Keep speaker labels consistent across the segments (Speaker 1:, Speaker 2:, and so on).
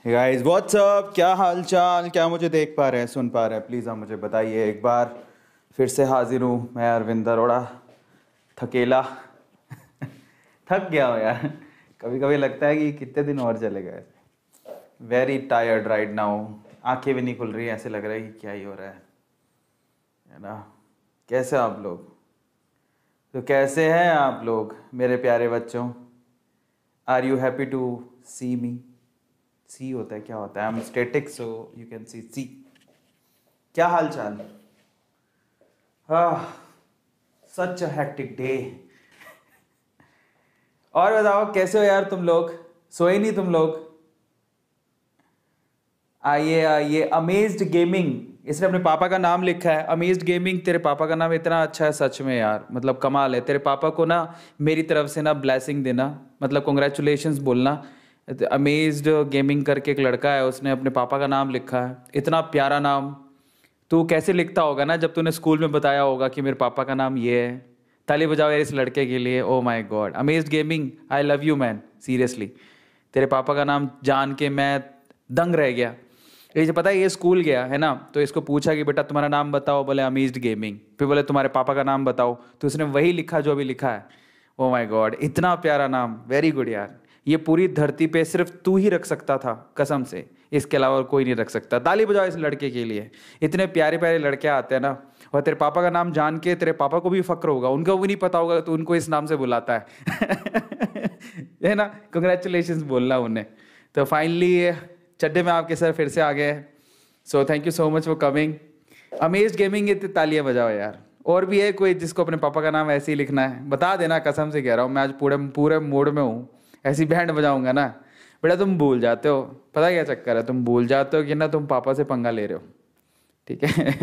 Speaker 1: Guys what's up, क्या हाल चाल? क्या मुझे देख पा रहे हैं, सुन पा रहे हैं? प्लीज़ आप मुझे बताइए। एक बार फिर से हाजिर हूँ मैं, अरविंद अरोड़ा, थकेला। थक गया हूँ यार। कभी कभी लगता है कि कितने दिन और चले गए। Very tired right now. आंखें भी नहीं खुल रही, ऐसे लग रहा है कि क्या ही हो रहा है ना। कैसे आप लोग? तो कैसे हैं आप लोग मेरे प्यारे बच्चों? आर यू हैप्पी टू सी मी? सी होता है, क्या होता है? I am static so you can see. क्या हाल चाल? सच अ हेक्टिक डे। और बताओ कैसे हो यार तुम लोग? सोए नहीं तुम लोग? आइए आइए। अमेज्ड गेमिंग, इसने अपने पापा का नाम लिखा है। अमेज्ड गेमिंग, तेरे पापा का नाम इतना अच्छा है सच में यार, मतलब कमाल है। तेरे पापा को ना मेरी तरफ से ना ब्लेसिंग देना, मतलब कॉन्ग्रेचुलेशंस बोलना। अमेज्ड गेमिंग करके एक लड़का है, उसने अपने पापा का नाम लिखा है, इतना प्यारा नाम। तू कैसे लिखता होगा ना जब तूने स्कूल में बताया होगा कि मेरे पापा का नाम ये है। ताली बजाओ यार इस लड़के के लिए। Oh my God, amazed gaming, I love you man, seriously. तेरे पापा का नाम जान के मैं दंग रह गया। ये पता है, ये स्कूल गया है ना, तो इसको पूछा कि बेटा तुम्हारा नाम बताओ, बोले अमेज्ड गेमिंग। फिर बोले तुम्हारे पापा का नाम बताओ, तो उसने वही लिखा जो अभी लिखा है। ओ माय गॉड, इतना प्यारा नाम, वेरी गुड यार। ये पूरी धरती पे सिर्फ तू ही रख सकता था, कसम से। इसके अलावा और कोई नहीं रख सकता। ताली बजाओ इस लड़के के लिए। इतने प्यारे प्यारे लड़के आते हैं ना, और तेरे पापा का नाम जान के तेरे पापा को भी फक्र होगा, उनको भी नहीं पता होगा तो उनको इस नाम से बुलाता है ना। कंग्रेचुलेशन बोलना उन्हें। तो फाइनली चड्डे में आपके सर फिर से आ गए। So thank you so much for coming. Amaze gaming, इतनी तालियां बजाओ यार। और भी है कोई जिसको अपने पापा का नाम ऐसे ही लिखना है? बता देना, कसम से कह रहा हूँ, मैं आज पूरे पूरे मूड में हूँ। ऐसी बैंड बजाऊंगा ना। बेटा तुम भूल जाते हो, पता क्या चक्कर है, तुम भूल जाते हो कि ना तुम पापा से पंगा ले रहे हो, ठीक है?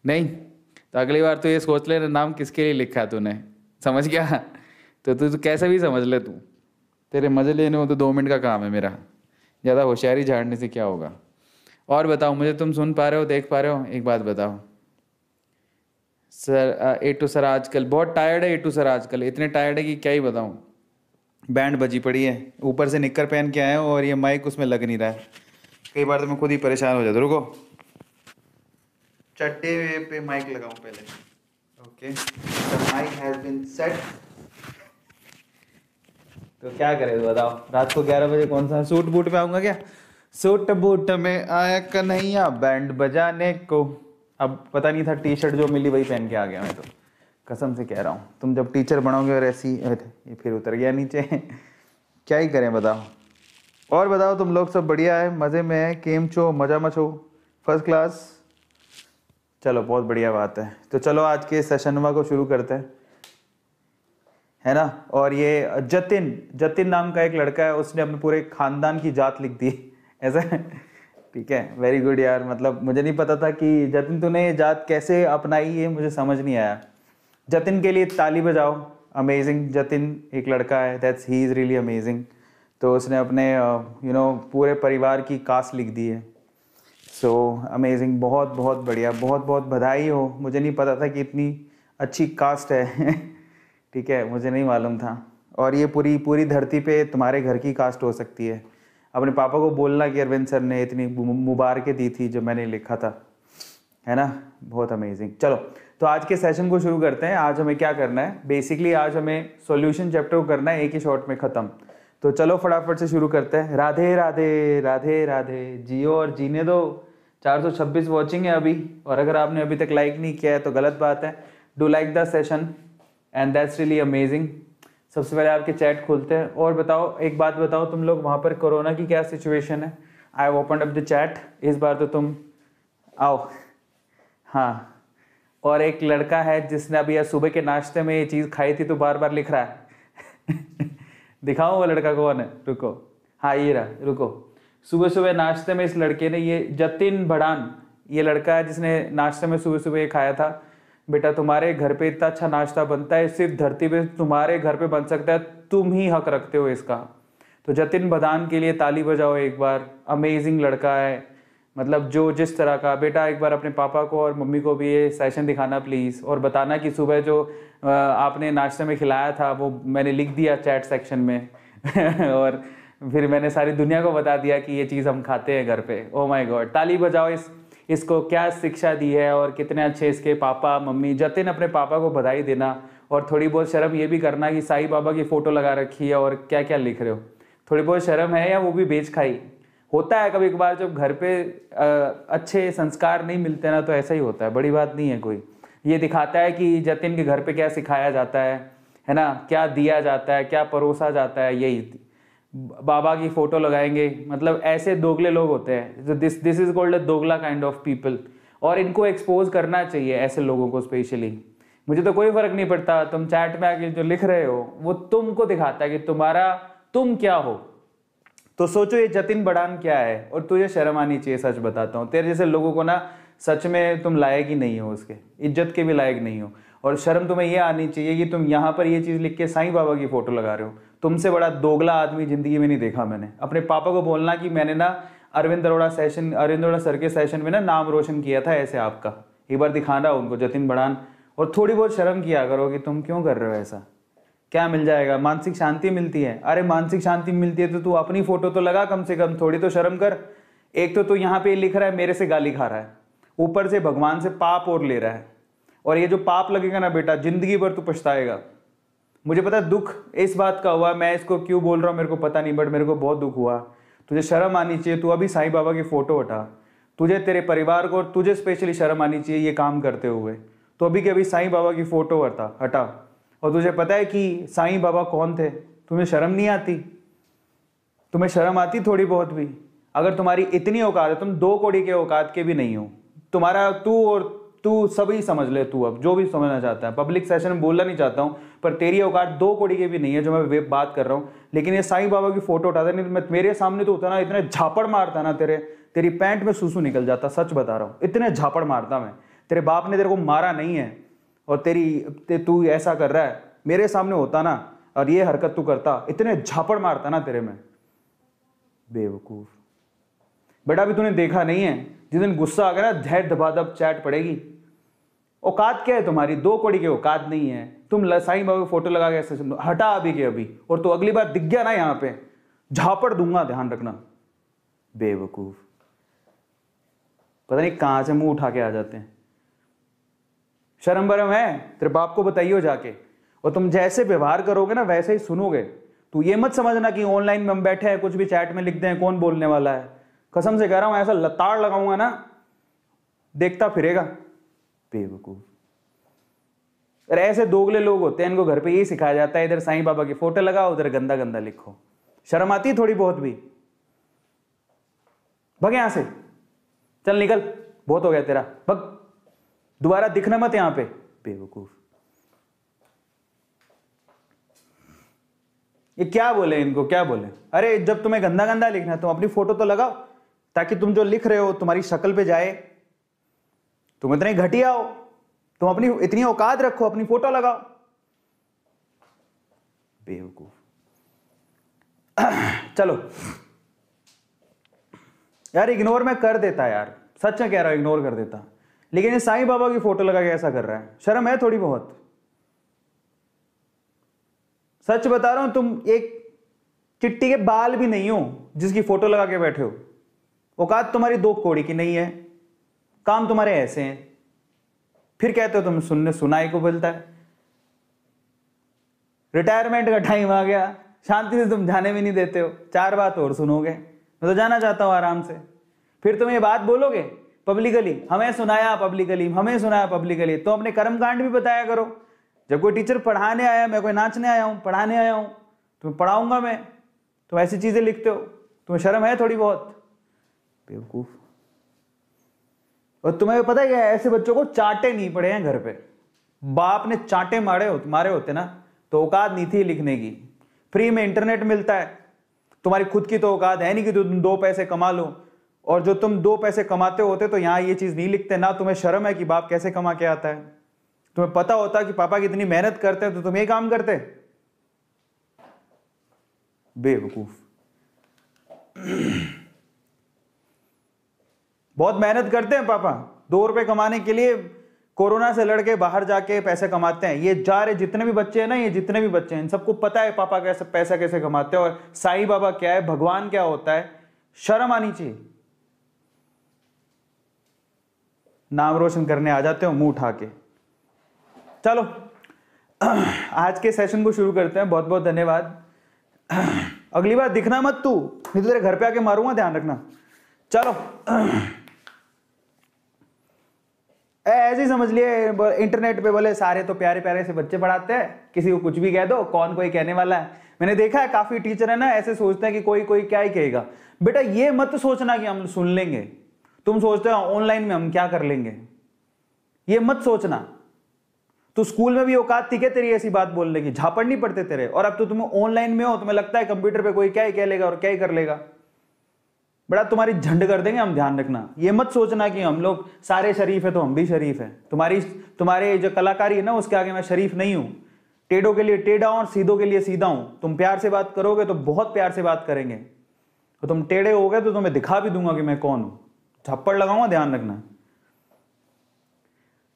Speaker 1: नहीं तो अगली बार तो ये सोच लेना नाम किसके लिए लिखा है तूने, समझ गया? तो तू कैसे भी समझ ले तू। तेरे मजे लेने हो तो 2 मिनट का काम है मेरा, ज़्यादा होशियारी झाड़ने से क्या होगा। और बताओ मुझे, तुम सुन पा रहे हो, देख पा रहे हो? एक बात बताओ सर। एटू सर आजकल बहुत टायर्ड है। एटू सर आजकल इतने टायर्ड है कि क्या ही बताऊँ। बैंड बजी पड़ी है, ऊपर से निक्कर पहन के आए हो और ये माइक उसमें लग नहीं रहा है। कई बार तो मैं खुद ही परेशान हो जाता। रुको, चट्टे पे माइक लगाऊं पहले। Okay, the mic has been set. तो क्या करें तो बताओ, रात को 11 बजे कौन सा सूट बूट में आऊंगा क्या? सूट बूट में आया कन्हैया बैंड बजाने को। अब पता नहीं था, टी शर्ट जो मिली वही पहन के आ गया मैं तो, कसम से कह रहा हूँ। तुम जब टीचर बनोगे और ऐसी, अरे ये फिर उतर गया नीचे। क्या ही करें बताओ। और बताओ तुम लोग सब बढ़िया है, मज़े में है, केम चो, मजा मचो, फर्स्ट क्लास? चलो बहुत बढ़िया बात है। तो चलो आज के सेशनवा को शुरू करते हैं, है ना। और ये जतिन, जतिन नाम का एक लड़का है, उसने अपने पूरे खानदान की जात लिख दी ऐसा। ठीक है, वेरी गुड यार। मतलब मुझे नहीं पता था कि जतिन तूने ये जात कैसे अपनाई, ये मुझे समझ नहीं आया। जतिन के लिए ताली बजाओ। अमेजिंग, जतिन एक लड़का है, that's he is really amazing. तो उसने अपने पूरे परिवार की कास्ट लिख दी है। सो अमेजिंग, बहुत बहुत बढ़िया, बहुत बहुत बधाई हो। मुझे नहीं पता था कि इतनी अच्छी कास्ट है। ठीक है, मुझे नहीं मालूम था। और ये पूरी पूरी धरती पे तुम्हारे घर की कास्ट हो सकती है। अपने पापा को बोलना कि अरविंद सर ने इतनी मुबारकें दी थी जो मैंने लिखा था, है ना। बहुत अमेजिंग। चलो तो आज के सेशन को शुरू करते हैं। आज हमें क्या करना है, बेसिकली आज हमें सॉल्यूशन चैप्टर को करना है एक ही शॉट में ख़त्म। तो चलो फटाफट से शुरू करते हैं। राधे राधे राधे राधे, जियो और जीने दो। 426 वॉचिंग है अभी, और अगर आपने अभी तक लाइक नहीं किया है तो गलत बात है। Do like the session and that's really amazing. सबसे पहले आपके चैट खोलते हैं। और बताओ, एक बात बताओ, तुम लोग वहाँ पर कोरोना की क्या सिचुएशन है? I have opened up the chat. इस बार तो तुम आओ। हाँ, और एक लड़का है जिसने अभी आज सुबह के नाश्ते में ये चीज़ खाई थी तो बार बार लिख रहा है। दिखाऊं वो लड़का कौन है? रुको, हाँ ये रहा, रुको। सुबह सुबह नाश्ते में इस लड़के ने, ये जतिन भड़ान, ये लड़का है जिसने नाश्ते में सुबह सुबह ये खाया था। बेटा तुम्हारे घर पे इतना अच्छा नाश्ता बनता है, सिर्फ धरती पे तुम्हारे घर पे बन सकता है, तुम ही हक रखते हो इसका। तो जतिन भड़ान के लिए ताली बजाओ एक बार। अमेजिंग लड़का है, मतलब जो जिस तरह का। बेटा एक बार अपने पापा को और मम्मी को भी ये सेशन दिखाना प्लीज़, और बताना कि सुबह जो आपने नाश्ते में खिलाया था वो मैंने लिख दिया चैट सेक्शन में। और फिर मैंने सारी दुनिया को बता दिया कि ये चीज़ हम खाते हैं घर पे। ओ माय गॉड, ताली बजाओ इसको क्या शिक्षा दी है और कितने अच्छे इसके पापा मम्मी। जतिन अपने पापा को बधाई देना और थोड़ी बहुत शर्म ये भी करना कि साईं बाबा की फ़ोटो लगा रखी है और क्या क्या लिख रहे हो। थोड़ी बहुत शर्म है या वो भी बेच खाई होता है कभी कभार जब घर पे अच्छे संस्कार नहीं मिलते ना, तो ऐसा ही होता है, बड़ी बात नहीं है कोई। ये दिखाता है कि जतिन के घर पे क्या सिखाया जाता है ना, क्या दिया जाता है, क्या परोसा जाता है। यही बाबा की फोटो लगाएंगे, मतलब ऐसे दोगले लोग होते हैं। दिस इज कॉल्ड अ दोगला काइंड ऑफ पीपल, और इनको एक्सपोज करना चाहिए ऐसे लोगों को स्पेशली। मुझे तो कोई फर्क नहीं पड़ता, तुम चैट में आके जो लिख रहे हो वो तुमको दिखाता है कि तुम क्या हो। तो सोचो ये जतिन बड़ान क्या है, और तुझे शर्म आनी चाहिए। सच बताता हूँ, तेरे जैसे लोगों को ना सच में तुम लायक ही नहीं हो, उसके इज्जत के भी लायक नहीं हो। और शर्म तुम्हें ये आनी चाहिए कि तुम यहाँ पर ये चीज़ लिख के साईं बाबा की फोटो लगा रहे हो। तुमसे बड़ा दोगला आदमी जिंदगी में नहीं देखा मैंने। अपने पापा को बोलना कि मैंने ना अरविंद अरोड़ा सर के सेशन में ना नाम रोशन किया था ऐसे आपका, एक बार दिखाना उनको जतिन बड़ान। और थोड़ी बहुत शर्म किया करो कि तुम क्यों कर रहे हो ऐसा। क्या मिल जाएगा, मानसिक शांति मिलती है। अरे मानसिक शांति मिलती है तो तू अपनी फोटो तो लगा, कम से कम थोड़ी तो शर्म कर। एक तो तू यहाँ पे लिख रहा है मेरे से गाली खा रहा है, ऊपर से भगवान से पाप और ले रहा है। और ये जो पाप लगेगा ना बेटा, जिंदगी भर तू पछताएगा। मुझे पता है दुख इस बात का हुआ, मैं इसको क्यों बोल रहा हूँ मेरे को पता नहीं, बट मेरे को बहुत दुख हुआ। तुझे शर्म आनी चाहिए, तू अभी साईं बाबा की फोटो हटा। तुझे, तेरे परिवार को और तुझे स्पेशली शर्म आनी चाहिए ये काम करते हुए। तो अभी के अभी साईं बाबा की फोटो हटा। और तुझे पता है कि साईं बाबा कौन थे? तुम्हें शर्म नहीं आती? तुम्हें शर्म आती थोड़ी बहुत भी? अगर तुम्हारी इतनी औकात है, तुम 2 कौड़ी के औकात के भी नहीं हो। तुम्हारा तू सभी समझ ले, तू अब जो भी समझना चाहता है, पब्लिक सेशन में बोलना नहीं चाहता हूँ, पर तेरी औकात 2 कौड़ी के भी नहीं है जो मैं बात कर रहा हूँ। लेकिन ये साईं बाबा की फोटो उठाता नहीं, मैं मेरे सामने तो होता ना, इतने झापड़ मारता ना, तेरी पैंट में सूसू निकल जाता। सच बता रहा हूँ, इतने झापड़ मारता मैं। तेरे बाप ने तेरे को मारा नहीं है और तू ऐसा कर रहा है, मेरे सामने होता ना और ये हरकत तू करता, इतने झापड़ मारता ना तेरे में। बेवकूफ बेटा, अभी तूने देखा नहीं है, जिस दिन गुस्सा आ गया ना, झैट धबाधब चैट पड़ेगी। औकात क्या है तुम्हारी? 2 कौड़ी की औकात नहीं है। तुम साईं बाबा की फोटो लगा के ऐसे हटा अभी के अभी, और तो अगली बार दिख गया ना यहाँ पे झापड़ दूंगा, ध्यान रखना। बेवकूफ, पता नहीं कहां से मुंह उठा के आ जाते हैं। शर्म बरम है? तेरे बाप को बताइयो जाके। और तुम जैसे व्यवहार करोगे ना वैसे ही सुनोगे। तू ये मत समझना कि ऑनलाइन में हम बैठे हैं कुछ भी चैट में लिख दें, कौन बोलने वाला है। कसम से कह रहा हूं, ऐसा लताड़ लगाऊंगा ना, देखता फिरेगा। बेवकूफ। अरे ऐसे दोगले लोग होते हैं, इनको घर पे यही सिखाया जाता है, इधर साईं बाबा की फोटो लगाओ, उधर गंदा गंदा लिखो। शर्म आती है थोड़ी बहुत भी? भग यहां से, चल निकल, बहुत हो गया तेरा, भग, दोबारा दिखना मत यहां पे। बेवकूफ। ये क्या बोले, इनको क्या बोले? अरे जब तुम्हें गंदा गंदा लिखना है तुम अपनी फोटो तो लगाओ, ताकि तुम जो लिख रहे हो तुम्हारी शक्ल पे जाए। तुम इतने घटिया हो, तुम अपनी इतनी औकात रखो, अपनी फोटो लगाओ। बेवकूफ। चलो यार, इग्नोर मैं कर देता यार, सच में कह रहा हूं, इग्नोर कर देता। लेकिन ये साईं बाबा की फोटो लगा के ऐसा कर रहा है, शर्म है थोड़ी बहुत? सच बता रहा हूं, तुम एक चिट्टी के बाल भी नहीं हो जिसकी फोटो लगा के बैठे हो। औकात तुम्हारी 2 कौड़ी की नहीं है, काम तुम्हारे ऐसे हैं, फिर कहते हो तुम सुनाई को बोलता है। रिटायरमेंट का टाइम आ गया, शांति से तुम जाने भी नहीं देते हो। 4 बात और सुनोगे, मैं तो जाना चाहता हूं आराम से। फिर तुम ये बात बोलोगे पब्लिकली, हमें सुनाया पब्लिकली, तो अपने कर्मकांड भी बताया करो। जब कोई टीचर पढ़ाने आया, मैं कोई नाचने आया हूं, पढ़ाने आया हूं, तुम्हें पढ़ाऊंगा मैं, तुम ऐसी चीजें लिखते हो, तुम्हें शर्म है थोड़ी बहुत? बेवकूफ। और तुम्हें पता है क्या, ऐसे बच्चों को चांटे नहीं पड़े हैं घर पे, बाप ने चांटे मारे होते ना, तो औकात नहीं थी लिखने की। फ्री में इंटरनेट मिलता है, तुम्हारी खुद की तो औकात है नहीं कि तुम 2 पैसे कमा लो। और जो तुम 2 पैसे कमाते होते तो यहां ये चीज नहीं लिखते ना। तुम्हें शर्म है कि बाप कैसे कमा के आता है? तुम्हें पता होता कि पापा कितनी मेहनत करते हैं तो तुम ये काम करते? बेवकूफ। बहुत मेहनत करते हैं पापा, 2 रुपए कमाने के लिए कोरोना से लड़के बाहर जाके पैसे कमाते हैं। ये जा रहे जितने भी बच्चे हैं ना, ये जितने भी बच्चे हैं, इन सबको पता है पापा कैसे पैसा कैसे कमाते हैं और साईं बाबा क्या है, भगवान क्या होता है। शर्म आनी चाहिए। नाम रोशन करने आ जाते हो मुंह उठा के। चलो आज के सेशन को शुरू करते हैं। बहुत बहुत धन्यवाद। अगली बार दिखना मत तू, नहीं तो तेरे घर पे आके मारूंगा, ध्यान रखना। चलो ऐसे ही समझ लिए, इंटरनेट पे बोले सारे तो प्यारे प्यारे से बच्चे पढ़ाते हैं, किसी को कुछ भी कह दो, कौन कोई कहने वाला है। मैंने देखा है काफी टीचर है ना ऐसे सोचते हैं कि कोई कोई क्या ही कहेगा। बेटा ये मत सोचना कि हम सुन लेंगे। तुम सोचते हो ऑनलाइन में हम क्या कर लेंगे, ये मत सोचना। तो स्कूल में भी औकात थी क्या तेरी ऐसी बात बोलने की? झापड़ नहीं पड़ते तेरे। और अब तो तुम ऑनलाइन में हो, तुम्हें लगता है कंप्यूटर पे कोई क्या ही कह लेगा और क्या ही कर लेगा। बड़ा तुम्हारी झंड कर देंगे हम, ध्यान रखना। ये मत सोचना कि हम लोग सारे शरीफ है तो हम भी शरीफ है। तुम्हारे जो कलाकारी है ना उसके आगे मैं शरीफ नहीं हूं। टेढ़ों के लिए टेढ़ा हूं और सीधों के लिए सीधा हूं। तुम प्यार से बात करोगे तो बहुत प्यार से बात करेंगे, तो तुम टेढ़े हो गए तो तुम्हें दिखा भी दूंगा कि मैं कौन हूं। थप्पड़ लगाऊंगा, ध्यान रखना।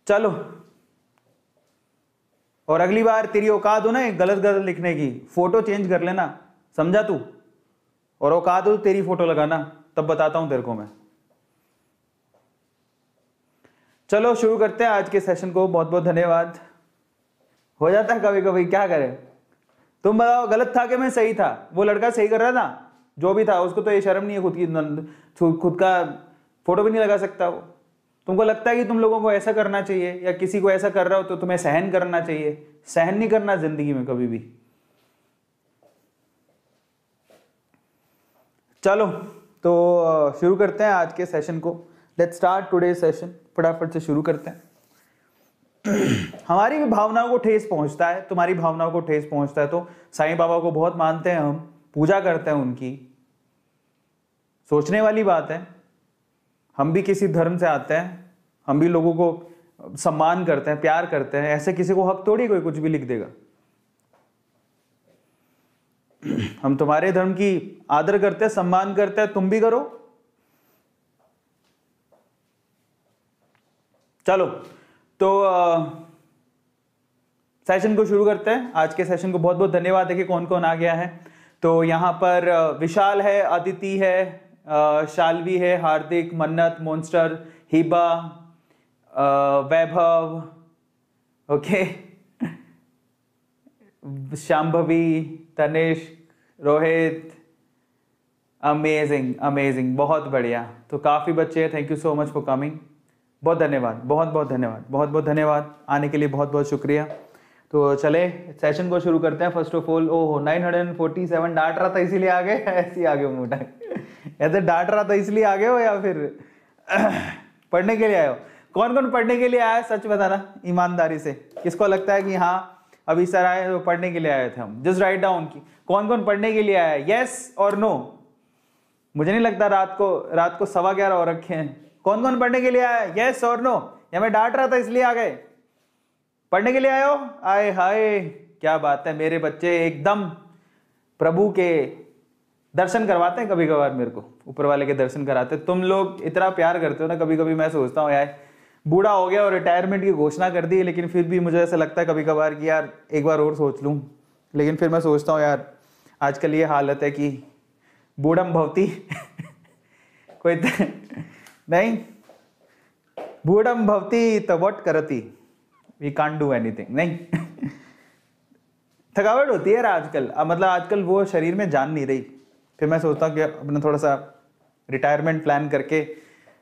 Speaker 1: चलो, और अगली बार तेरी औकात हो ना गलत गलत लिखने की, फोटो चेंज कर लेना, समझा तू? और औकात हो तेरी फोटो लगाना, तब बताता हूं तेरे को मैं। चलो शुरू करते हैं आज के सेशन को। बहुत बहुत धन्यवाद। हो जाता है कभी कभी, क्या करें। तुम बताओ गलत था कि मैं सही था? वो लड़का सही कर रहा था, जो भी था। उसको तो ये शर्म नहीं है, खुद का फोटो भी नहीं लगा सकता वो। तुमको लगता है कि तुम लोगों को ऐसा करना चाहिए, या किसी को ऐसा कर रहा हो तो तुम्हें सहन करना चाहिए? सहन नहीं करना जिंदगी में कभी भी। चलो तो शुरू करते हैं आज के सेशन को। Let's start today session. फटाफट से शुरू करते हैं। हमारी भी भावनाओं को ठेस पहुंचता है, तुम्हारी भावनाओं को ठेस पहुंचता है तो साईं बाबा को बहुत मानते हैं हम, पूजा करते हैं उनकी। सोचने वाली बात है। हम भी किसी धर्म से आते हैं, हम भी लोगों को सम्मान करते हैं, प्यार करते हैं। ऐसे किसी को हक थोड़ी कोई कुछ भी लिख देगा। हम तुम्हारे धर्म की आदर करते हैं, सम्मान करते हैं, तुम भी करो। चलो तो सेशन को शुरू करते हैं। आज के सेशन को बहुत बहुत धन्यवाद। देखिए कौन कौन आ गया है। तो यहाँ पर विशाल है, अदिति है, शालवी है, Hardik, Mannat, monster, Hiba, Vaibhav, okay, Shambhavi, Tanishk, Rohit. Amazing amazing, बहुत बढ़िया। तो काफ़ी बच्चे हैं। Thank you so much for coming. बहुत धन्यवाद, बहुत बहुत धन्यवाद, बहुत बहुत धन्यवाद आने के लिए, बहुत बहुत शुक्रिया। तो चले सेशन को शुरू करते हैं। फर्स्ट ऑफ ऑल, ओहो 947 डांट रहा था इसीलिए आ गए? ऐसे ही आ गए मोटा, ऐसे डांट रहा था इसलिए आ गए हो या फिर पढ़ने के लिए आए हो? कौन कौन पढ़ने के लिए आया सच बताना ईमानदारी से। किसको लगता है कि हाँ अभी सर आए तो पढ़ने के लिए आए थे हम? जस्ट राइट डाउन की कौन कौन पढ़ने के लिए आया, येस और नो। मुझे नहीं लगता रात को 11:15 हो रखे हैं। कौन कौन पढ़ने के लिए आया, येस और नो? या मैं डांट रहा था इसलिए आ गए? पढ़ने के लिए आए हो? आए हाय, क्या बात है। मेरे बच्चे एकदम प्रभु के दर्शन करवाते हैं, कभी कभार मेरे को ऊपर वाले के दर्शन कराते। तुम लोग इतना प्यार करते हो ना, कभी कभी मैं सोचता हूँ यार बूढ़ा हो गया और रिटायरमेंट की घोषणा कर दी, लेकिन फिर भी मुझे ऐसा लगता है कभी कभार कि यार एक बार और सोच लूँ। लेकिन फिर मैं सोचता हूँ यार आजकल ये हालत है कि बूढ़म भवती कोई नहीं, बूढ़म भवती तो व्हाट करती, वी कांट डू एनीथिंग। नहीं थकावट होती है यार आजकल। मतलब आजकल वो शरीर में जान नहीं रही। फिर मैं सोचता हूँ कि अपना थोड़ा सा रिटायरमेंट प्लान करके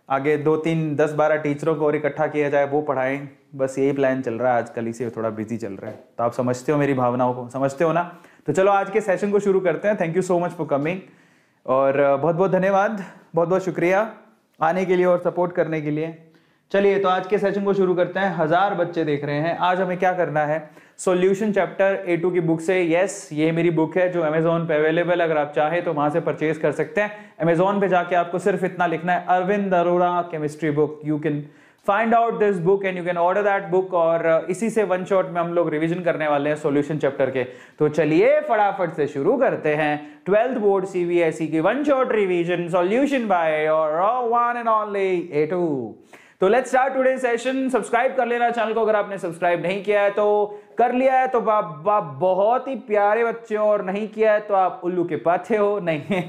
Speaker 1: आगे 2, 3, 10, 12 टीचरों को और इकट्ठा किया जाए, वो पढ़ाएं। बस यही प्लान चल रहा है आजकल, इसे थोड़ा बिजी चल रहा है। तो आप समझते हो मेरी भावनाओं को, समझते हो ना? तो चलो आज के सेशन को शुरू करते हैं। Thank you so much for coming और बहुत बहुत धन्यवाद, बहुत बहुत शुक्रिया आने के लिए और सपोर्ट करने के लिए। चलिए तो आज के सेशन को शुरू करते हैं। 1000 बच्चे देख रहे हैं। आज हमें क्या करना है, सॉल्यूशन चैप्टर A2 की बुक से। यस, ये मेरी बुक है जो अमेजोन पे अवेलेबल। अगर आप चाहे तो वहां से परचेज कर सकते हैं। अमेजोन पे जाके आपको सिर्फ इतना लिखना है, Arvind Arora chemistry book. You can find out this book and you can order that book. और इसी से वन शॉट में हम लोग रिवीजन करने वाले हैं सॉल्यूशन चैप्टर के। तो चलिए फटाफट से शुरू करते हैं 12th बोर्ड CBSE की one shot revision solution by your one and only A2। तो let's start today session. Subscribe कर लेना चैनल को अगर आपने सब्सक्राइब नहीं किया है, तो कर लिया है तो बहुत ही प्यारे बच्चे हो, और नहीं किया है तो आप उल्लू के पाथे हो, नहीं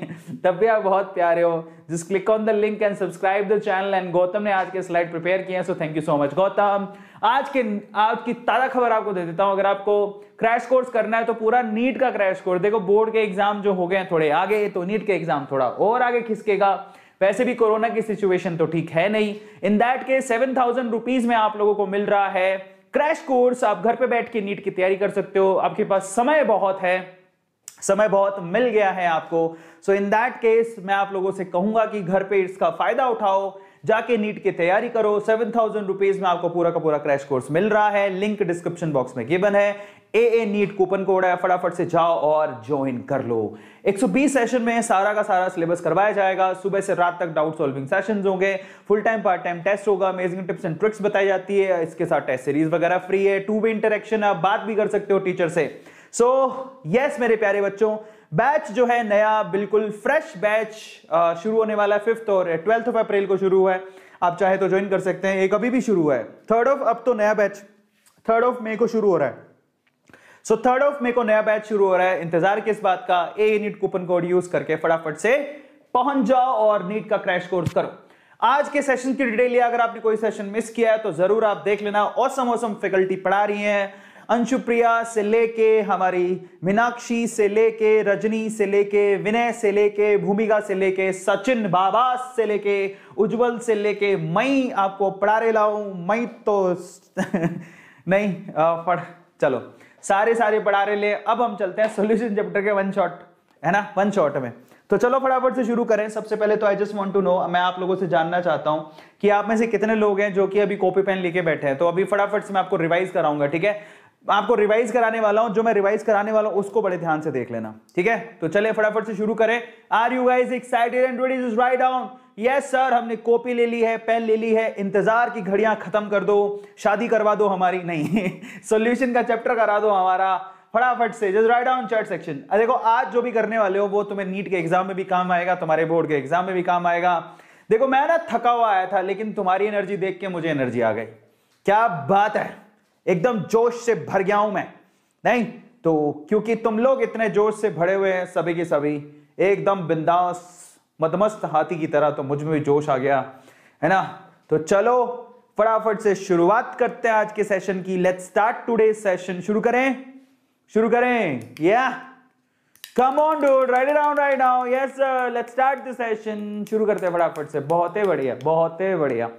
Speaker 1: तब भी आप बहुत प्यारे हो। Just click on the link and subscribe the channel. And Gautam ने आज के स्लाइड प्रिपेयर किए हैं, so thank you so much Gautam. आज की ताजा खबर आपको दे देता हूं। अगर आपको क्रैश कोर्स करना है तो पूरा नीट का क्रैश कोर्स, देखो बोर्ड के एग्जाम जो हो गए हैं थोड़े आगे, तो नीट के एग्जाम थोड़ा और आगे खिसकेगा। वैसे भी कोरोना की सिचुएशन तो ठीक है नहीं। इन दैट के 7,000 रुपीज में आप लोगों को मिल रहा है क्रैश कोर्स। आप घर पे बैठ के नीट की तैयारी कर सकते हो, आपके पास समय बहुत है, समय बहुत मिल गया है आपको। सो इन दैट केस मैं आप लोगों से कहूंगा कि घर पे इसका फायदा उठाओ, जाके नीट की तैयारी करो। 7,000 रुपीज में आपको पूरा का पूरा क्रैश कोर्स मिल रहा है। लिंक डिस्क्रिप्शन बॉक्स में गिवन है। AA नीट कूपन कोड है, फटाफट से जाओ और ज्वाइन कर लो। 120 सेशन में सारा का सारा सिलेबस करवाया जाएगा। सुबह से रात तक डाउट सॉल्विंग सेशंस होंगे, full time part time test होगा, अमेजिंग टिप्स एंड ट्रिक्स बताई जाती है, इसके साथ टेस्ट सीरीज वगैरह फ्री है, 2 वे इंटरेक्शन, आप बात भी कर सकते हो टीचर से। सो यस मेरे प्यारे बच्चों, बैच जो है नया बिल्कुल फ्रेश बैच शुरू होने वाला है। 5th और 12th ऑफ अप्रैल को शुरू हुआ है, आप चाहे तो ज्वाइन कर सकते हैं। एक अभी भी शुरू हुआ है 3rd ऑफ, अब तो नया बैच 3rd ऑफ मई को शुरू हो रहा है। सो 3rd ऑफ मई को नया बैच शुरू हो रहा है। इंतजार किस बात का, AA NEET coupon code use करके फटाफट से पहुंच जाओ और नीट का क्रैश कोर्स करो। आज के सेशन की डिटेल लिया, अगर आपने कोई सेशन मिस किया है तो जरूर आप देख लेना। ऑसम फैकल्टी पढ़ा रही हैं, अंशुप्रिया से लेके हमारी मीनाक्षी से लेके, रजनी से लेके, विनय से लेके, भूमिका से लेके, सचिन बाबास से लेके, उज्जवल से लेके, मैं आपको पढ़ा रहे लाऊं। मैं तो नहीं पढ़, चलो सारे पढ़ा रहे ले। अब हम चलते हैं सॉल्यूशन चैप्टर के 1 शॉट, है ना, 1 शॉट में। तो चलो फटाफट से शुरू करें। सबसे पहले तो I just want to know, मैं आप लोगों से जानना चाहता हूं कि आप में से कितने लोग हैं जो कि अभी कॉपी पेन लेके बैठे हैं। तो अभी फटाफट से मैं आपको रिवाइज कराऊंगा, ठीक है। आपको रिवाइज कराने वाला हूं, जो मैं रिवाइज कराने वाला हूं उसको बड़े ध्यान से देख लेना, ठीक है। तो चलिए फटाफट से शुरू करें। Are you guys excited and ready to write down? Yes sir, हमने कॉपी ले ली है, पेन ले ली है। इंतजार की घड़ियां खत्म कर दो, शादी करवा दो हमारी, नहीं सॉल्यूशन का चैप्टर करा दो हमारा। फटाफट से just write down chat section. देखो आज जो भी करने वाले हो वो तुम्हें नीट के एग्जाम में भी काम आएगा, तुम्हारे बोर्ड के एग्जाम में भी काम आएगा। देखो मैं ना थका हुआ आया था, लेकिन तुम्हारी एनर्जी देख के मुझे एनर्जी आ गई। क्या बात है, एकदम जोश से भर गया हूं मैं। नहीं तो क्योंकि तुम लोग इतने जोश से भरे हुए हैं, सभी के सभी एकदम बिंदास मदमस्त हाथी की तरह, तो मुझ में भी जोश आ गया, है ना। तो चलो फटाफट से शुरुआत करते हैं आज के सेशन की। Let's start today session. शुरू करें या come on dude, right it down right now. Yes sir, let's start the session. शुरू करते हैं फटाफट से। बहुत ही बढ़िया।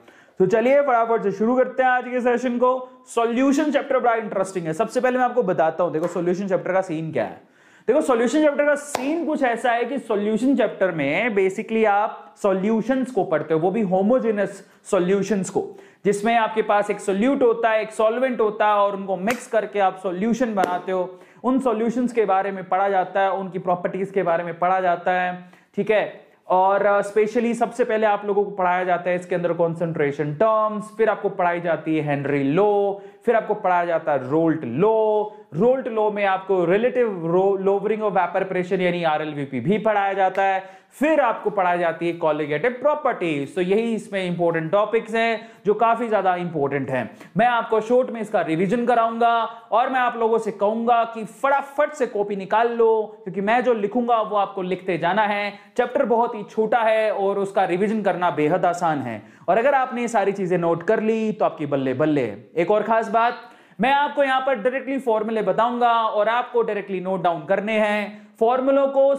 Speaker 1: तो चलिए फटाफट से शुरू करते हैं आज के सेशन को। सॉल्यूशन चैप्टर बड़ा इंटरेस्टिंग है। सबसे पहले मैं आपको बताता हूं, देखो सॉल्यूशन चैप्टर का सीन क्या है। देखो सॉल्यूशन चैप्टर का सीन कुछ ऐसा है कि सॉल्यूशन चैप्टर में बेसिकली आप सॉल्यूशंस को पढ़ते हो, वो भी होमोजेनस सॉल्यूशंस को, जिसमें आपके पास एक सॉल्यूट होता है, एक सॉल्वेंट होता है, और उनको मिक्स करके आप सॉल्यूशन बनाते हो। उन सॉल्यूशंस के बारे में पढ़ा जाता है, उनकी प्रॉपर्टीज के बारे में पढ़ा जाता है, ठीक है। और स्पेशली सबसे पहले आप लोगों को पढ़ाया जाता है इसके अंदर कॉन्सेंट्रेशन टर्म्स, फिर आपको पढ़ाई जाती है हेनरी लॉ, फिर आपको पढ़ाया जाता है रोल्ट लॉ। रोल्ट लॉ में आपको relative lowering of vapour pressure यानी RLVP भी पढ़ाया जाता है। फिर आपको पढ़ाई जाती है कॉलिगेटिव प्रॉपर्टीज। तो यही इसमें इंपॉर्टेंट टॉपिक्स हैं जो काफी ज्यादा इंपॉर्टेंट हैं। मैं आपको शॉर्ट में इसका रिवीजन कराऊंगा और मैं आप लोगों से कहूंगा कि फटाफट से कॉपी निकाल लो, क्योंकि मैं जो लिखूंगा वो आपको लिखते जाना है। चैप्टर बहुत ही छोटा है और उसका रिवीजन करना बेहद आसान है, और अगर आपने ये सारी चीजें नोट कर ली तो आपकी बल्ले बल्ले। एक और खास बात, मैं आपको यहां पर डायरेक्टली फॉर्मूले बताऊंगा और आपको डायरेक्टली नोट डाउन करने हैं फॉर्मूलों को,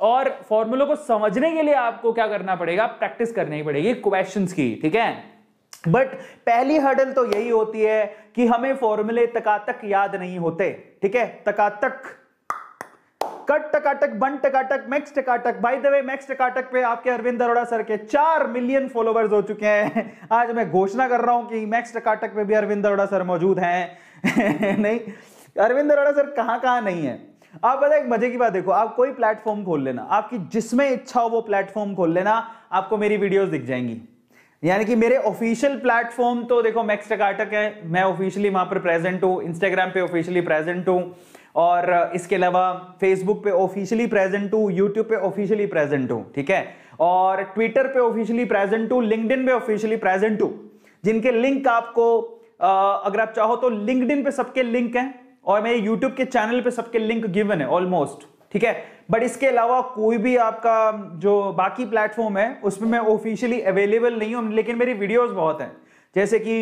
Speaker 1: और फॉर्मूलों को समझने के लिए आपको क्या करना पड़ेगा, प्रैक्टिस करनी पड़ेगी क्वेश्चंस की, ठीक है। बट पहली हर्डल तो यही होती है कि हमें फॉर्मूले तकातक याद नहीं होते, ठीक है। तकातक, कट टकाटक, बन Takatak, Max Takatak. By the way Max Takatak पे आपके अरविंद अरोड़ा सर के 4 मिलियन फॉलोवर्स हो चुके हैं। आज मैं घोषणा कर रहा हूं कि मैक्स टकाटक पे भी अरविंद अरोड़ा सर मौजूद हैं नहीं, अरविंद अरोड़ा सर कहां नहीं है। आप पता है एक मजे की बात, देखो आप कोई प्लेटफॉर्म खोल लेना, आपकी जिसमें इच्छा हो वो प्लेटफॉर्म खोल लेना, आपको मेरी वीडियोस दिख जाएंगी। यानी कि मेरे ऑफिशियल प्लेटफॉर्म तो देखो मैक्स टकाटक है, मैं ऑफिशियली वहां पर प्रेजेंट हूं, इंस्टाग्राम पे ऑफिशियली प्रेजेंट हूं, और इसके अलावा फेसबुक पे ऑफिशियली प्रेजेंट हूं, यूट्यूब पे ऑफिशियली प्रेजेंट हूं, ठीक है, और ट्विटर पे ऑफिशियली प्रेजेंट हूं, लिंक्डइन पे ऑफिशियली प्रेजेंट हूं। जिनके लिंक आपको अगर आप चाहो तो लिंक्डइन पे सबके लिंक हैं और मेरे यूट्यूब के चैनल पे सबके लिंक गिवन है ऑलमोस्ट, ठीक है। बट इसके अलावा कोई भी आपका जो बाकी प्लेटफॉर्म है उसमें मैं ऑफिशियली अवेलेबल नहीं हूं, लेकिन मेरी वीडियोस बहुत हैं, जैसे कि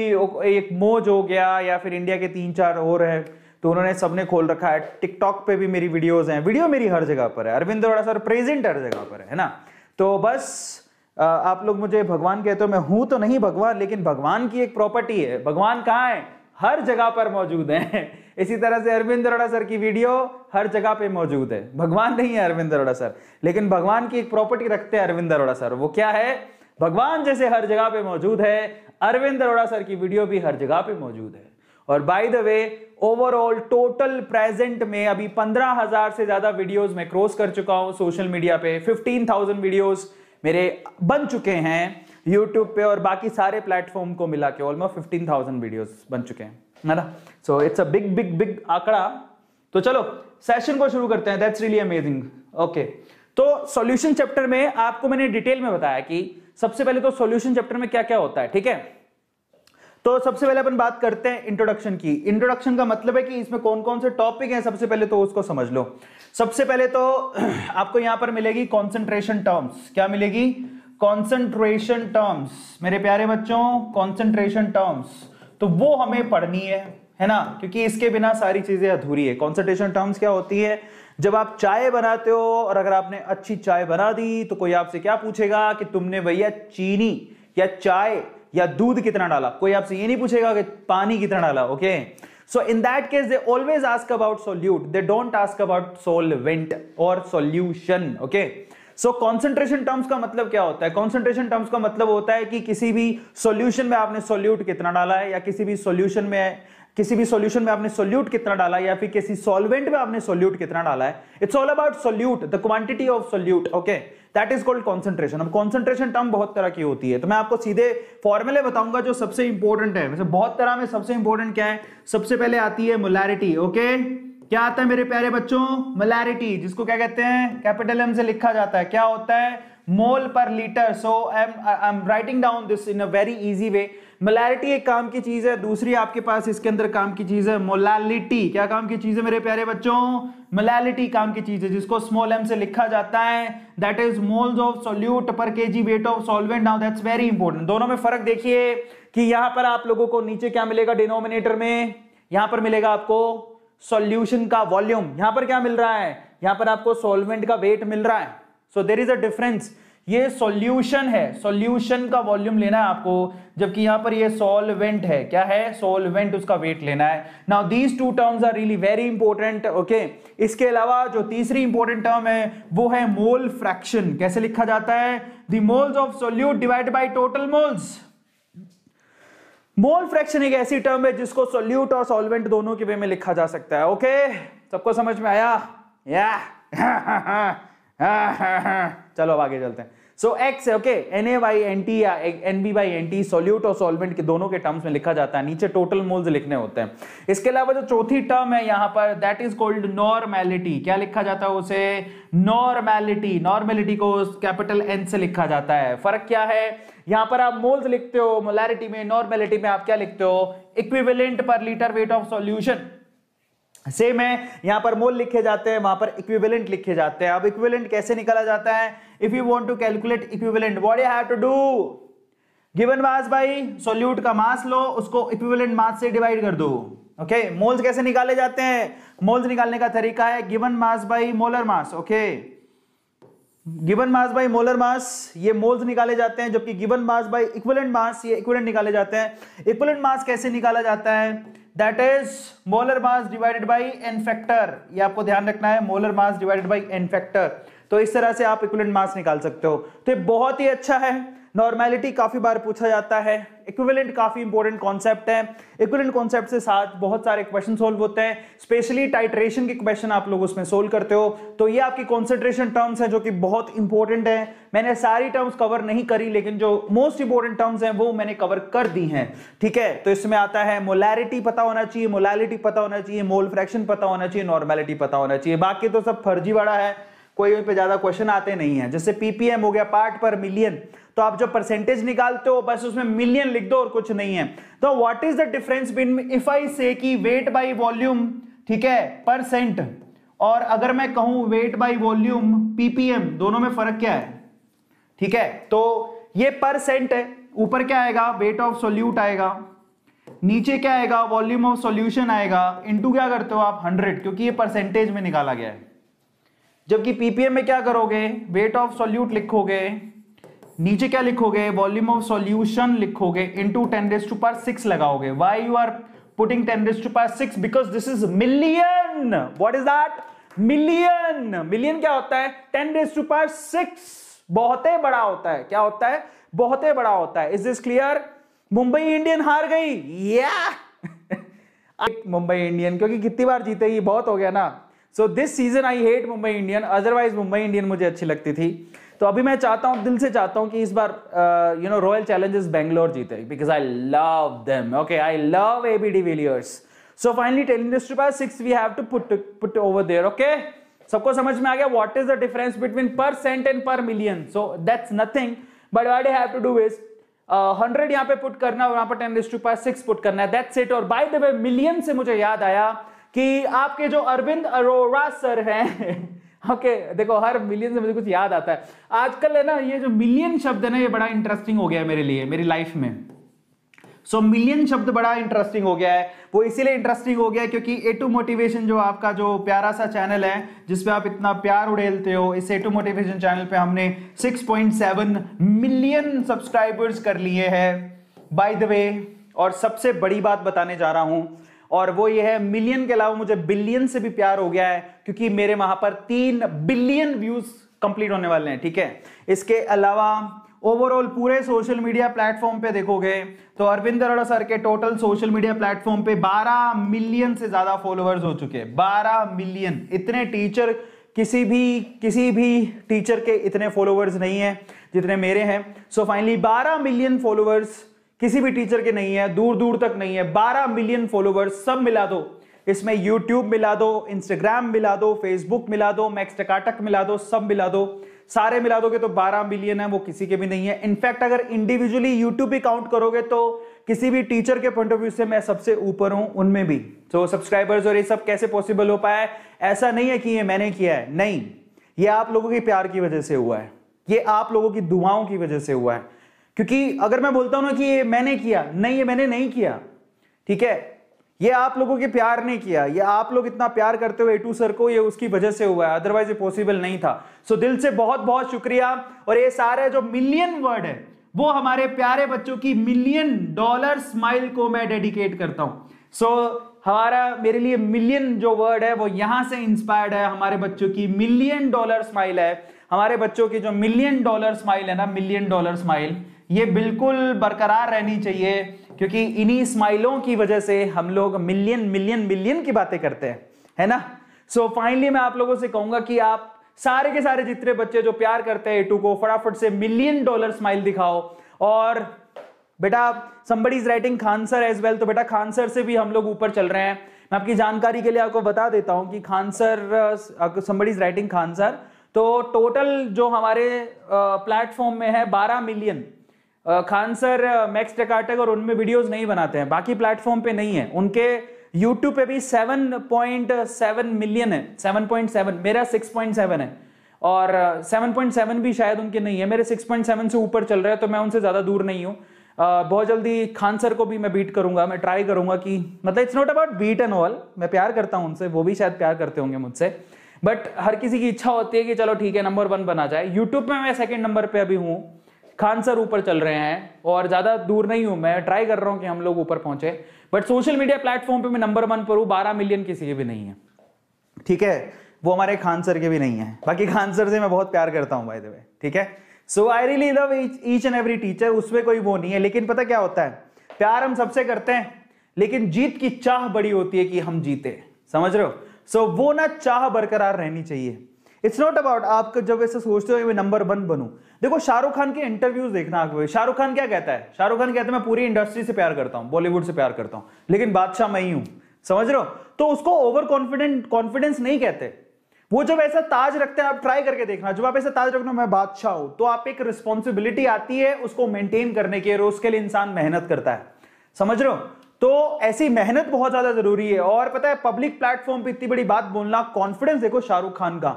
Speaker 1: एक मोज हो गया या फिर इंडिया के 3-4 और है, तो उन्होंने सबने खोल रखा है। टिकटॉक पे भी मेरी वीडियोस हैं, वीडियो मेरी हर जगह पर है, अरविंद अरोड़ा सर प्रेजेंट हर जगह पर है ना। तो बस आप लोग मुझे भगवान कहते हो, मैं हूं तो नहीं भगवान, लेकिन भगवान की एक प्रॉपर्टी है, भगवान कहाँ है, हर जगह पर मौजूद है। इसी तरह से अरविंद अरोड़ा सर की वीडियो हर जगह पे मौजूद है। भगवान नहीं है अरविंद अरोड़ा सर, लेकिन भगवान की एक प्रॉपर्टी रखते हैं अरविंद अरोड़ा सर, वो क्या है, भगवान जैसे हर जगह पे मौजूद है, अरविंद अरोड़ा सर की वीडियो भी हर जगह पे मौजूद है। और bye the way overall total present में अभी 15,000 से ज्यादा वीडियोस मैं क्रॉस कर चुका हूं सोशल मीडिया पे। 15,000 वीडियोस मेरे बन चुके हैं यूट्यूब पे और बाकी सारे प्लेटफॉर्म को मिला के ऑलमोस्ट 15,000 वीडियोस बन चुके हैं, है ना। So it's a big big big आंकड़ा। तो चलो सेशन को शुरू करते हैं, दैट्स रियली अमेजिंग। ओके, तो सॉल्यूशन चैप्टर में आपको मैंने डिटेल में बताया कि सबसे पहले तो सॉल्यूशन चैप्टर में क्या क्या होता है, ठीक है। तो सबसे पहले अपन बात करते हैं इंट्रोडक्शन की। इंट्रोडक्शन का मतलब है कि इसमें कौन कौन से टॉपिक हैं, सबसे पहले तो उसको समझ लो। सबसे पहले तो आपको यहां पर मिलेगी कॉन्सेंट्रेशन टर्म्स। क्या मिलेगी, कॉन्सेंट्रेशन टर्म्स। मेरे प्यारे बच्चों कॉन्सेंट्रेशन टर्म्स तो वो हमें पढ़नी है ना, क्योंकि इसके बिना सारी चीजें अधूरी है। कॉन्सेंट्रेशन टर्म्स क्या होती है, जब आप चाय बनाते हो और अगर आपने अच्छी चाय बना दी तो कोई आपसे क्या पूछेगा कि तुमने भैया चीनी या चाय या दूध कितना डाला, कोई आपसे ये नहीं पूछेगा कि पानी कितना डाला। Okay, so in that case they always ask about solute, they don't ask about solvent और solution. Okay, so concentration terms का मतलब क्या होता है, कॉन्सेंट्रेशन टर्म्स का मतलब होता है कि किसी भी सॉल्यूशन में आपने सोल्यूट कितना डाला है, या किसी भी सॉल्यूशन में आपने सोल्यूट कितना डाला, या फिर किसी सॉल्वेंट में आपने सोल्यूट कितना डाला है। It's all about solute, the quantity of solute. Okay, that is called concentration. अब कॉन्सेंट्रेशन टर्म बहुत तरह की होती है, तो मैं आपको सीधे फॉर्मूले बताऊंगा जो सबसे इंपॉर्टेंट है। वैसे बहुत तरह में सबसे इंपॉर्टेंट क्या है, सबसे पहले आती है मोलैरिटी। ओके, क्या आता है मेरे प्यारे बच्चों, मोलैरिटी, जिसको क्या कहते हैं, कैपिटल एम से लिखा जाता है। क्या होता है, मोल पर litre. So I am writing down this in a very easy way. Molarity एक काम की चीज है, दूसरी आपके पास इसके अंदर काम की चीज है मोलालिटी। क्या काम की चीज है मेरे प्यारे बच्चों, मोलालिटी काम की चीज है, जिसको स्मॉल एम से लिखा जाता है, that is moles of solute per KG weight of solvent. Now that's very important. दोनों में फर्क देखिए कि यहां पर आप लोगों को नीचे क्या मिलेगा डिनोमिनेटर में, यहां पर मिलेगा आपको सॉल्यूशन का वॉल्यूम, यहां पर क्या मिल रहा है, यहां पर आपको सॉल्वेंट का वेट मिल रहा है। So there is a difference, ये सॉल्यूशन है, सॉल्यूशन का वॉल्यूम लेना है आपको, जबकि यहां पर ये सॉल्वेंट है। क्या है, सॉल्वेंट, उसका वेट लेना है। Now these two terms are really very important. Okay, इसके अलावा जो तीसरी इंपॉर्टेंट टर्म है वो है मोल फ्रैक्शन। कैसे लिखा जाता है, the moles of solute divided by total moles. Mole fraction एक ऐसी टर्म है जिसको सोल्यूट और सॉल्वेंट दोनों के वे में लिखा जा सकता है। ओके, सबको समझ में आया, या चलो अब आगे चलते हैं। सो एक्स है, ओके, Na/Nt या Nb/Nt सोल्यूट और सॉल्वेंट के दोनों के टर्म्स में लिखा जाता है, नीचे टोटल मोल्स लिखने होते हैं। इसके अलावा जो चौथी टर्म है यहां पर, दैट इज कॉल्ड नॉर्मेलिटी। क्या लिखा जाता है उसे, नॉर्मेलिटी। नॉर्मेलिटी को कैपिटल N से लिखा जाता है। फर्क क्या है, यहां पर आप मोल्स लिखते हो मोलैरिटी में, नॉर्मेलिटी में आप क्या लिखते हो, इक्विवेलेंट पर litre weight of solution. Same है, यहां पर मोल लिखे जाते हैं, वहां पर इक्विवेलेंट लिखे जाते हैं। अब इक्विवेलेंट कैसे निकाला जाता है, if you want to calculate equivalent, what you have to do, given mass by solute का मास लो, उसको इक्विवेलेंट मास से डिवाइड कर दो। ओके, मोल्स कैसे निकाले जाते हैं, मोल्स निकालने का तरीका है given mass by molar mass. Okay, given mass by molar mass, ये मोल्स निकाले जाते हैं, जबकि given mass by equivalent mass, ये इक्विवेलेंट निकाले जाते हैं। इक्विवेलेंट मास कैसे निकाला जाता है, that is molar mass divided by n factor. ये आपको ध्यान रखना है, molar mass divided by n factor. तो इस तरह से आप इक्विवेलेंट मास निकाल सकते हो। तो ये बहुत ही अच्छा है। नॉर्मेलिटी काफी बार पूछा जाता है, इक्विवेलेंट काफी इंपॉर्टेंट कॉन्सेप्ट है। इक्विवेलेंट कॉन्सेप्ट से साथ बहुत सारे क्वेश्चन सोल्व होते हैं, स्पेशली टाइट्रेशन के क्वेश्चन आप लोग उसमें सोल्व करते हो। तो ये आपकी कॉन्सेंट्रेशन टर्म्स है जो कि बहुत इंपॉर्टेंट है। मैंने सारी टर्म्स कवर नहीं करी, लेकिन जो मोस्ट इंपॉर्टेंट टर्म्स हैं वो मैंने कवर कर दी हैं। ठीक है, तो इसमें आता है मोलैरिटी पता होना चाहिए, मोलैलिटी पता होना चाहिए, मोल फ्रैक्शन पता होना चाहिए, नॉर्मेलिटी पता होना चाहिए। बाकी तो सब फर्जीवाड़ा है, कोई पे ज्यादा क्वेश्चन आते नहीं है। जैसे पीपीएम हो गया, पार्ट पर मिलियन, तो आप जब परसेंटेज निकालते हो बस उसमें मिलियन लिख दो और कुछ नहीं है। तो what is the difference between if I से कि वेट बाय वॉल्यूम, ठीक है, परसेंट, और अगर मैं कहूं वेट बाय वॉल्यूम पीपीएम, दोनों में फर्क क्या है? ठीक है, तो ये परसेंट है, ऊपर क्या आएगा? वेट ऑफ सोल्यूट आएगा, नीचे क्या आएगा? वॉल्यूम ऑफ सॉल्यूशन आएगा, इनटू क्या करते हो आप? 100, क्योंकि ये परसेंटेज में निकाला गया है। जबकि पीपीएम में क्या करोगे? वेट ऑफ सॉल्यूट लिखोगे, नीचे क्या लिखोगे? वॉल्यूम ऑफ सॉल्यूशन लिखोगे, इनटू 10⁻6 लगाओगे। Why you are putting 10⁻6? Because this is million. What is that? Million. Million क्या होता है? 10⁻6 बहुत ही बड़ा होता है। क्या होता है? बहुत ही बड़ा होता है। Is this clear? Mumbai Indian हार गई, या मुंबई इंडियन, क्योंकि कितनी बार जीतेगी, बहुत हो गया ना। So this season I hate Mumbai Indian, otherwise Mumbai Indian मुझे अच्छी लगती थी। तो अभी मैं चाहता हूं, दिल से चाहता हूं कि इस बार रॉयल चैलेंजर्स बेंगलोर जीते, because I love them. Okay, I love AB de Villiers. So finally 10⁻6 we have to put over there. Okay, सबको समझ में आ गया what is the difference between percent and per million? So that's nothing, but what I have to do is 100 यहां पे put करना, वहां पर 10⁻6 पुट करना है, दैट्स इट। और बाय द वे, मिलियन से मुझे याद आया कि आपके जो अरविंद अरोड़ा सर हैं ओके, देखो हर मिलियन से मुझे कुछ याद आता है आजकल, है ना, ये जो मिलियन शब्द है ना, ये बड़ा इंटरेस्टिंग हो गया है मेरे लिए, मेरी लाइफ में। सो मिलियन शब्द बड़ा इंटरेस्टिंग हो गया है। वो इसीलिए इंटरेस्टिंग हो गया है क्योंकि A2 मोटिवेशन, जो आपका जो प्यारा सा चैनल है जिसपे आप इतना प्यार उड़ेलते हो, इस A2 मोटिवेशन चैनल पे हमने 6.7 मिलियन सब्सक्राइबर्स कर लिए हैं बाय द वे। और सबसे बड़ी बात बताने जा रहा हूं, और वो ये है, मिलियन के अलावा मुझे बिलियन से भी प्यार हो गया है, क्योंकि मेरे वहां पर 3 बिलियन व्यूज कंप्लीट होने वाले हैं। ठीक है, इसके अलावा ओवरऑल पूरे सोशल मीडिया प्लेटफॉर्म पे देखोगे तो अरविंद अरोड़ा सर के टोटल सोशल मीडिया प्लेटफॉर्म पे 12 मिलियन से ज्यादा फॉलोअर्स हो चुके हैं। 12 मिलियन। इतने टीचर, किसी भी टीचर के इतने फॉलोअर्स नहीं है जितने मेरे हैं। सो फाइनली 12 मिलियन फॉलोअर्स किसी भी टीचर के नहीं है, दूर दूर तक नहीं है। 12 मिलियन फॉलोअर्स सब मिला दो, इसमें यूट्यूब मिला दो, इंस्टाग्राम मिला दो, फेसबुक मिला दो, मैक्स टकाटक मिला दो, सब मिला दो, सारे मिला दोगे तो 12 मिलियन है, वो किसी के भी नहीं है। इनफैक्ट अगर इंडिविजुअली यूट्यूब भी काउंट करोगे तो किसी भी टीचर के पॉइंट ऑफ व्यू से मैं सबसे ऊपर हूं उनमें भी। तो सब्सक्राइबर्स और ये सब कैसे पॉसिबल हो पाया है? ऐसा नहीं है कि ये मैंने किया है, नहीं, ये आप लोगों के प्यार की वजह से हुआ है, ये आप लोगों की दुआओं की वजह से हुआ है। क्योंकि अगर मैं बोलता हूं ना कि ये मैंने किया, नहीं, ये मैंने नहीं किया, ठीक है, ये आप लोगों के प्यार ने किया, ये आप लोग इतना प्यार करते हो A2 सर को, ये उसकी वजह से हुआ है, अदरवाइज ये पॉसिबल नहीं था। सो दिल से बहुत बहुत शुक्रिया। और ये सारे जो मिलियन वर्ड है वो हमारे प्यारे बच्चों की मिलियन डॉलर स्माइल को मैं डेडिकेट करता हूं। सो हमारा, मेरे लिए मिलियन जो वर्ड है वो यहां से इंस्पायर्ड है, हमारे बच्चों की मिलियन डॉलर स्माइल है। हमारे बच्चों की जो मिलियन डॉलर स्माइल है ना, मिलियन डॉलर स्माइल, ये बिल्कुल बरकरार रहनी चाहिए, क्योंकि इन्हीं स्माइलों की वजह से हम लोग मिलियन मिलियन मिलियन की बातें करते हैं, है ना। सो फाइनली मैं आप लोगों से कहूंगा कि आप सारे के सारे जितने बच्चे जो प्यार करते हैं A2 को, फटाफट से मिलियन डॉलर स्माइल दिखाओ। और बेटा somebody is writing Khan sir as well, तो बेटा खान सर से भी हम लोग ऊपर चल रहे हैं। मैं आपकी जानकारी के लिए आपको बता देता हूं कि Khan sir, somebody is writing Khan sir, तो टोटल जो हमारे प्लेटफॉर्म में है 12 मिलियन। खान सर मैक्स टकाटक और उनमें वीडियोस नहीं बनाते हैं, बाकी प्लेटफॉर्म पे नहीं है। उनके यूट्यूब पे भी 7.7 मिलियन है, 7.7, मेरा 6.7 है, और 7.7 भी शायद उनके नहीं है, मेरे 6.7 से ऊपर चल रहा है, तो मैं उनसे ज्यादा दूर नहीं हूँ। बहुत जल्दी खान सर को भी मैं बीट करूंगा, मैं ट्राई करूंगा कि, मतलब it's not about beat and all, मैं प्यार करता हूं उनसे, वो भी शायद प्यार करते होंगे मुझसे, बट हर किसी की इच्छा होती है कि चलो ठीक है नंबर 1 बना जाए। यूट्यूब में मैं 2nd नंबर पे अभी हूँ, खान सर ऊपर चल रहे हैं, और ज्यादा दूर नहीं हूं, मैं ट्राई कर रहा हूं कि हम लोग ऊपर पहुंचे। बट सोशल मीडिया प्लेटफॉर्म पे मैं नंबर 1 पर हूं, 12 मिलियन किसी के भी नहीं है, ठीक है, वो हमारे खान सर के भी नहीं है। बाकी खान सर से मैं बहुत प्यार करता हूं बाय द वे, ठीक है। So I really love each and every teacher, उसमें कोई वो नहीं है। लेकिन पता क्या होता है, प्यार हम सबसे करते हैं, लेकिन जीत की चाह बड़ी होती है कि हम जीते, समझ रहे हो। सो वो ना चाह बरकरार रहनी चाहिए। इट्स नॉट अबाउट आप जब ऐसे सोचते हो मैं नंबर 1 बनूं। देखो शाहरुख खान के इंटरव्यूज देखना आगे, शाहरुख खान क्या कहता है, शाहरुख खान कहता है मैं पूरी इंडस्ट्री से प्यार करता हूं, बॉलीवुड से प्यार करता हूं, लेकिन बादशाह मैं ही हूं, समझ रहे हो। तो उसको ओवर कॉन्फिडेंस नहीं कहते, वो जब ऐसा ताज रखते हैं, आप ट्राई करके देखना, जब आप ऐसा ताज रखना मैं बादशाह हूं, तो आप एक रिस्पॉन्सिबिलिटी आती है उसको मेंटेन करने की, और उसके लिए इंसान मेहनत करता है, समझ रहे हो? तो ऐसी मेहनत बहुत ज्यादा जरूरी है। और पता है पब्लिक प्लेटफॉर्म पे इतनी बड़ी बात बोलना, कॉन्फिडेंस देखो शाहरुख खान का।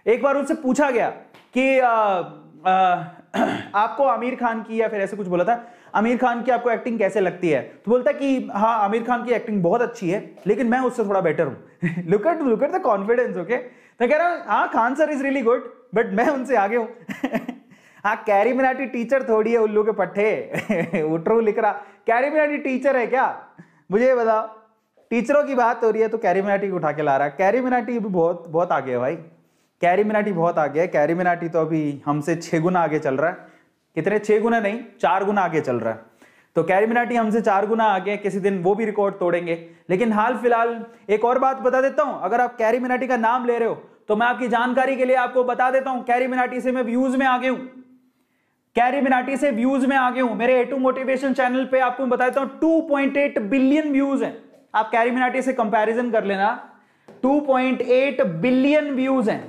Speaker 1: एक बार उनसे पूछा गया कि आपको आमिर खान की, या फिर ऐसे कुछ बोला था, आमिर खान की आपको एक्टिंग कैसे लगती है? तो बोलता कि हाँ आमिर खान की एक्टिंग बहुत अच्छी है, लेकिन मैं उससे थोड़ा बेटर हूं। Look at the confidence. Okay, तो कह रहा हूं हाँ Khan sir is really good, but मैं उनसे आगे हूं। हाँ कैरी मिनाटी टीचर थोड़ी है उल्लू के पट्टे। उठरू लिख रहा, कैरी मिनाटी टीचर है क्या? मुझे ये बताओ, टीचरों की बात हो रही है तो कैरी मिनाटी को उठा के ला रहा है। कैरी मिनाटी भी बहुत बहुत आगे है भाई, कैरी मिनाटी बहुत आगे है। कैरी मिनाटी तो अभी हमसे 6 गुना आगे चल रहा है। कितने? 6 गुना नहीं, 4 गुना आगे चल रहा है। तो कैरी मिनाटी हमसे 4 गुना आगे, किसी दिन वो भी रिकॉर्ड तोड़ेंगे। लेकिन हाल फिलहाल एक और बात बता देता हूं, अगर आप कैरी मिनाटी का नाम ले रहे हो तो मैं आपकी जानकारी के लिए आपको बता देता हूं, कैरी मिनाटी से मैं व्यूज में आगे हूं। कैरी मिनाटी से व्यूज में आगे हूं। मेरे A2 मोटिवेशन चैनल पे आपको बता देता हूं 2.8 बिलियन व्यूज हैं। आप कैरी मिनाटी से कंपैरिजन कर लेना, 2.8 बिलियन व्यूज हैं।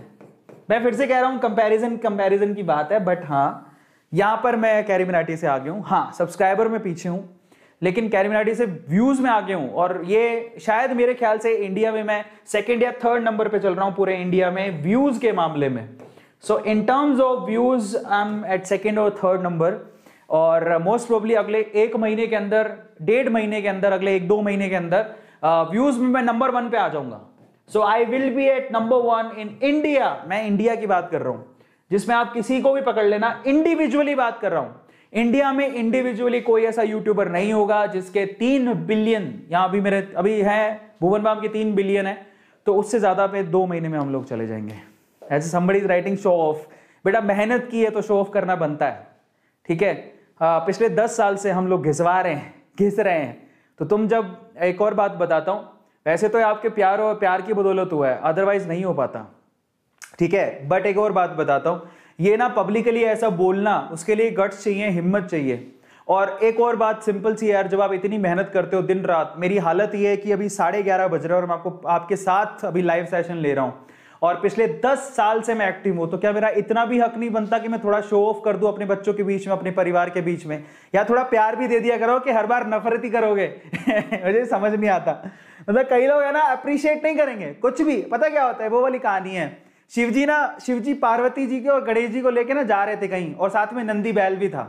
Speaker 1: मैं फिर से कह रहा हूं कंपैरिजन की बात है, बट हाँ यहां पर मैं कैरी मिनाटी से आगे हूं। हाँ सब्सक्राइबर में पीछे हूं, लेकिन कैरी मिनाटी से व्यूज में आगे हूं। और ये शायद मेरे ख्याल से इंडिया में मैं 2nd या 3rd नंबर पे चल रहा हूं पूरे इंडिया में व्यूज के मामले में। So in terms of views I am at 2nd और 3rd नंबर। और मोस्ट प्रोबेबली अगले 1 महीने के अंदर, 1.5 महीने के अंदर, अगले 1-2 महीने के अंदर व्यूज में मैं नंबर 1 पे आ जाऊंगा। So I will be at number 1 in India. मैं इंडिया की बात कर रहा हूं, जिसमें आप किसी को भी पकड़ लेना, इंडिविजुअली बात कर रहा हूं। इंडिया में इंडिविजुअली कोई ऐसा यूट्यूबर नहीं होगा जिसके 3 बिलियन, यहां भी मेरे अभी है भुवन बाम के 3 बिलियन है, तो उससे ज्यादा पे 2 महीने में हम लोग चले जाएंगे। ऐसे somebody is writing show off. बेटा मेहनत की है तो शो ऑफ करना बनता है, ठीक है? पिछले 10 साल से हम लोग घिस रहे हैं। तो तुम जब, एक और बात बताता हूं, वैसे तो आपके प्यार और प्यार की बदौलत हुआ है, अदरवाइज नहीं हो पाता, ठीक है? बट एक और बात बताता हूं, ये ना पब्लिकली ऐसा बोलना, उसके लिए गट्स चाहिए, हिम्मत चाहिए। और एक और बात सिंपल सी यार, जब आप इतनी मेहनत करते हो दिन रात, मेरी हालत ये है कि अभी 11:30 बज रहा है और मैं आपके साथ अभी लाइव सेशन ले रहा हूं, और पिछले 10 साल से मैं एक्टिव हूं, तो क्या मेरा इतना भी हक नहीं बनता कि मैं थोड़ा शो ऑफ कर दूं अपने बच्चों के बीच में, अपने परिवार के बीच में? या थोड़ा प्यार भी दे दिया करो कि हर बार नफरत ही करोगे। मुझे समझ नहीं आता, मतलब कई लोग है ना अप्रिशिएट नहीं करेंगे कुछ भी। पता क्या होता है, वो वाली कहानी है, शिवजी पार्वती जी के और गणेश जी को लेके ना जा रहे थे कहीं, और साथ में नंदी बैल भी था।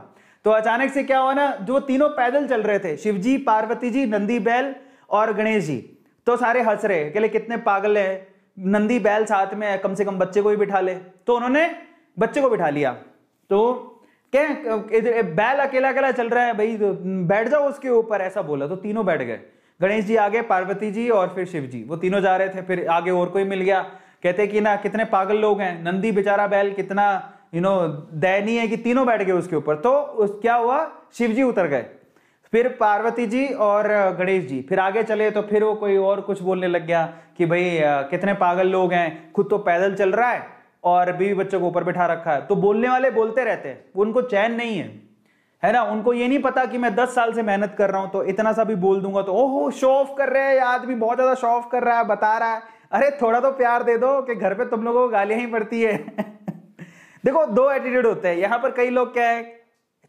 Speaker 1: तो अचानक से क्या हुआ ना, जो तीनों पैदल चल रहे थे, शिवजी, पार्वती जी, नंदी बैल और गणेश जी, तो सारे हंस रहे कि कितने पागल है, नंदी बैल साथ में, कम से कम बच्चे को भी बिठा ले। तो उन्होंने बच्चे को बिठा लिया। तो क्या बैल अकेला अकेला चल रहा है भाई, तो बैठ जाओ उसके ऊपर, ऐसा बोला, तो तीनों बैठ गए। गणेश जी आगे, पार्वती जी और फिर शिव जी, वो तीनों जा रहे थे। फिर आगे और कोई मिल गया, कहते कि ना कितने पागल लोग हैं, नंदी बेचारा बैल कितना दयनीय है कि तीनों बैठ गए उसके ऊपर। तो क्या हुआ, शिव जी उतर गए, फिर पार्वती जी और गणेश जी फिर आगे चले। तो फिर वो कोई और कुछ बोलने लग गया कि भाई कितने पागल लोग हैं, खुद तो पैदल चल रहा है और बीवी बच्चों को ऊपर बिठा रखा है। तो बोलने वाले बोलते रहते हैं, उनको चैन नहीं है ना? उनको ये नहीं पता कि मैं 10 साल से मेहनत कर रहा हूं, तो इतना सा भी बोल दूंगा तो ओहो शो ऑफ कर रहे हैं, आदमी बहुत ज्यादा शो ऑफ कर रहा है, बता रहा है। अरे थोड़ा तो प्यार दे दो कि घर पे तुम लोगों को गालियां ही पड़ती है। देखो 2 एटीट्यूड होते हैं यहाँ पर। कई लोग क्या है,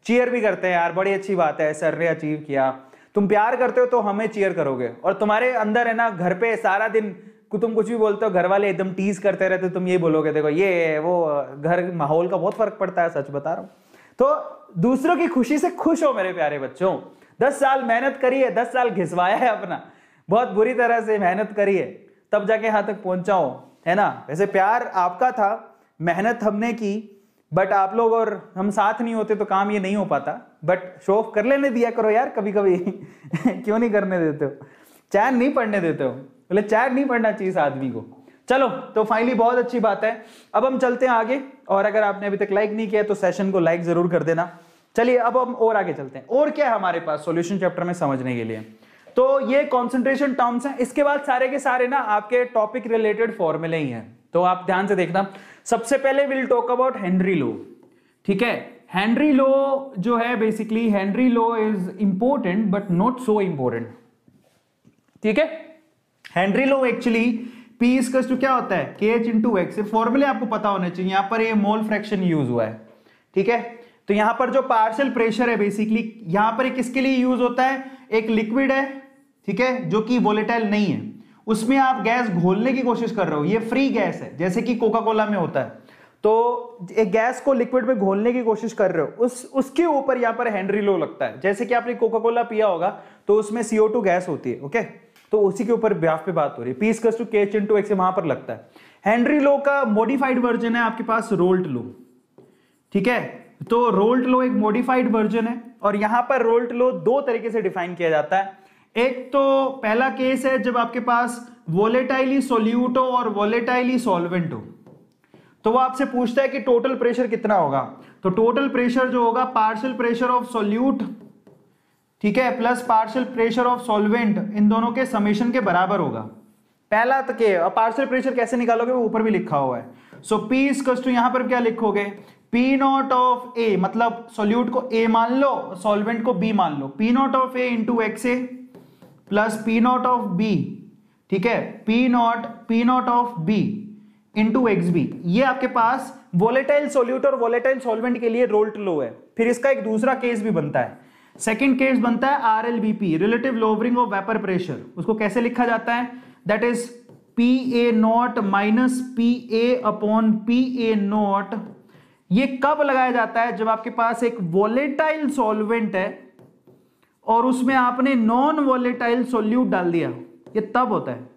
Speaker 1: चीयर भी करते हैं, यार बड़ी अच्छी बात है, सर ने अचीव किया। तुम प्यार करते हो तो हमें चीयर करोगे, और तुम्हारे अंदर है ना, घर पे सारा दिन तुम कुछ भी बोलते हो, घर वाले एकदम टीज करते रहते, तुम ये बोलोगे, देखो ये वो, घर माहौल का बहुत फर्क पड़ता है, सच बता रहा हूं। तो दूसरों की खुशी से खुश हो मेरे प्यारे बच्चों। 10 साल मेहनत करी है, 10 साल घिसवाया है अपना, बहुत बुरी तरह से मेहनत करी है, तब जाके यहां तक पहुंचा हो, है ना? वैसे प्यार आपका था, मेहनत हमने की, बट आप लोग और हम साथ नहीं होते तो काम ये नहीं हो पाता। बट शो ऑफ कर लेने दिया करो यार कभी कभी। क्यों नहीं करने देते हो? चैन नहीं पड़ने देते हो, बोले चैन नहीं पड़ना चाहिए इस आदमी को। चलो, तो फाइनली बहुत अच्छी बात है। अब हम चलते हैं आगे, और अगर आपने अभी तक लाइक नहीं किया तो सेशन को लाइक जरूर कर देना। चलिए अब हम और आगे चलते हैं। और क्या है हमारे पास सॉल्यूशन चैप्टर में समझने के लिए? तो ये कॉन्सेंट्रेशन टर्म्स हैं, इसके बाद सारे के सारे ना आपके टॉपिक रिलेटेड फॉर्मूले ही हैं, तो आप ध्यान से देखना। सबसे पहले will talk about Henry law, ठीक है? हेनरी लॉ जो है, basically Henry law is important but not so important, ठीक है? Henry law actually P equals to क्या होता है KH इंटू एक्स। फॉर्मूले आपको पता होने चाहिए, यहां पर ये मोल फ्रैक्शन यूज हुआ है, ठीक है। तो यहां पर जो पार्शियल प्रेशर है बेसिकली यहां पर किसके लिए यूज होता है, एक लिक्विड है, ठीक है, जो कि वोलेटाइल नहीं है, उसमें आप गैस घोलने की कोशिश कर रहे हो, ये फ्री गैस है जैसे कि कोका कोला में होता है, तो एक गैस को लिक्विड में घोलने की कोशिश कर रहे हो, उसके ऊपर यहां पर हेनरी लॉ लगता है। जैसे कि आपने कोका कोला पिया होगा तो उसमें CO2 गैस होती है, ओके, तो उसी के ऊपर ब्याफ पे बात हो रही है। P equals to KH into x वहां पर लगता है। हेनरी लॉ का मॉडिफाइड वर्जन है आपके पास रोल्ट लॉ, ठीक है। तो रोल्ट लॉ एक मॉडिफाइड वर्जन है और यहां पर रोल्ट लॉ दो तरीके से डिफाइन किया जाता है। एक तो पहला केस है जब आपके पास वोलेटाइली सोल्यूट हो और वोलेटाइली सॉल्वेंट हो, तो वो आपसे पूछता है कि टोटल प्रेशर कितना होगा। तो टोटल प्रेशर जो होगा पार्शियल प्रेशर ऑफ सोल्यूट, ठीक है, plus partial pressure of solvent, इन दोनों के समेशन के बराबर होगा। पहला तो क्या, पार्शियल प्रेशर कैसे निकालोगे वो ऊपर भी लिखा हुआ है। सो P इक्वल्स टू यहां पर क्या लिखोगे, P नॉट ऑफ A, मतलब सोल्यूट को A मान लो, सॉल्वेंट को B मान लो, P not of A into XA plus P not of B, ठीक है, P not of B into XB। ये आपके पास वोलेटाइल सोल्यूट और वोलेटाइल सॉल्वेंट के लिए रोल्ट लॉ है। फिर इसका एक दूसरा केस भी बनता है, सेकंड केस बनता है RLVP, relative lowering of vapour pressure. उसको कैसे लिखा जाता है, that is PA not minus PA upon PA not. ये कब लगाया जाता है, जब आपके पास एक वोलेटाइल सॉल्वेंट है और उसमें आपने नॉन वोलेटाइल सोल्यूट डाल दिया, ये तब होता है।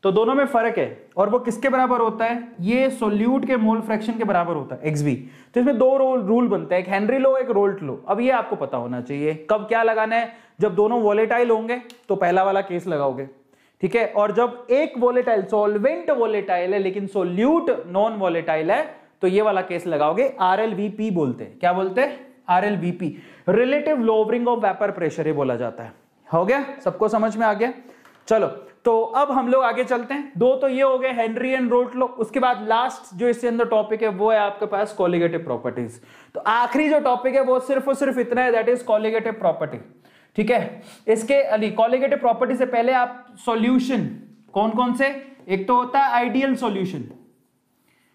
Speaker 1: तो दोनों में फर्क है और वो किसके बराबर होता है, ये सोल्यूट के मोल फ्रैक्शन के बराबर होता है XV। तो इसमें दो रूल बनते हैं, एक हेनरी लॉ एक रोल्ट लॉ। अब ये आपको पता होना चाहिए कब क्या लगाना है, जब दोनों वोलेटाइल होंगे तो पहला वाला केस लगाओगे, ठीक है, और जब एक वोलेटाइल सॉल्वेंट वोलेटाइल है लेकिन सोल्यूट नॉन वोलेटाइल है तो ये वाला केस लगाओगे। RLVP बोलते हैं, क्या बोलते हैं, RLVP, relative lowering of vapour pressure ये बोला जाता है। हो गया, सबको समझ में आ गया। चलो तो अब हम लोग आगे चलते हैं। दो तो ये हो गए हेनरी एंड रोल्ट लॉ। उसके बाद लास्ट जो इसके अंदर टॉपिक है वो है आपके पास कोलिगेटिव प्रॉपर्टीज। तो आखिरी जो टॉपिक है वो सिर्फ और सिर्फ इतना है, दैट इज कोलिगेटिव प्रॉपर्टी, ठीक है। इसके कोलिगेटिव प्रॉपर्टी से पहले आप सॉल्यूशन कौन कौन से, एक तो होता है आइडियल सॉल्यूशन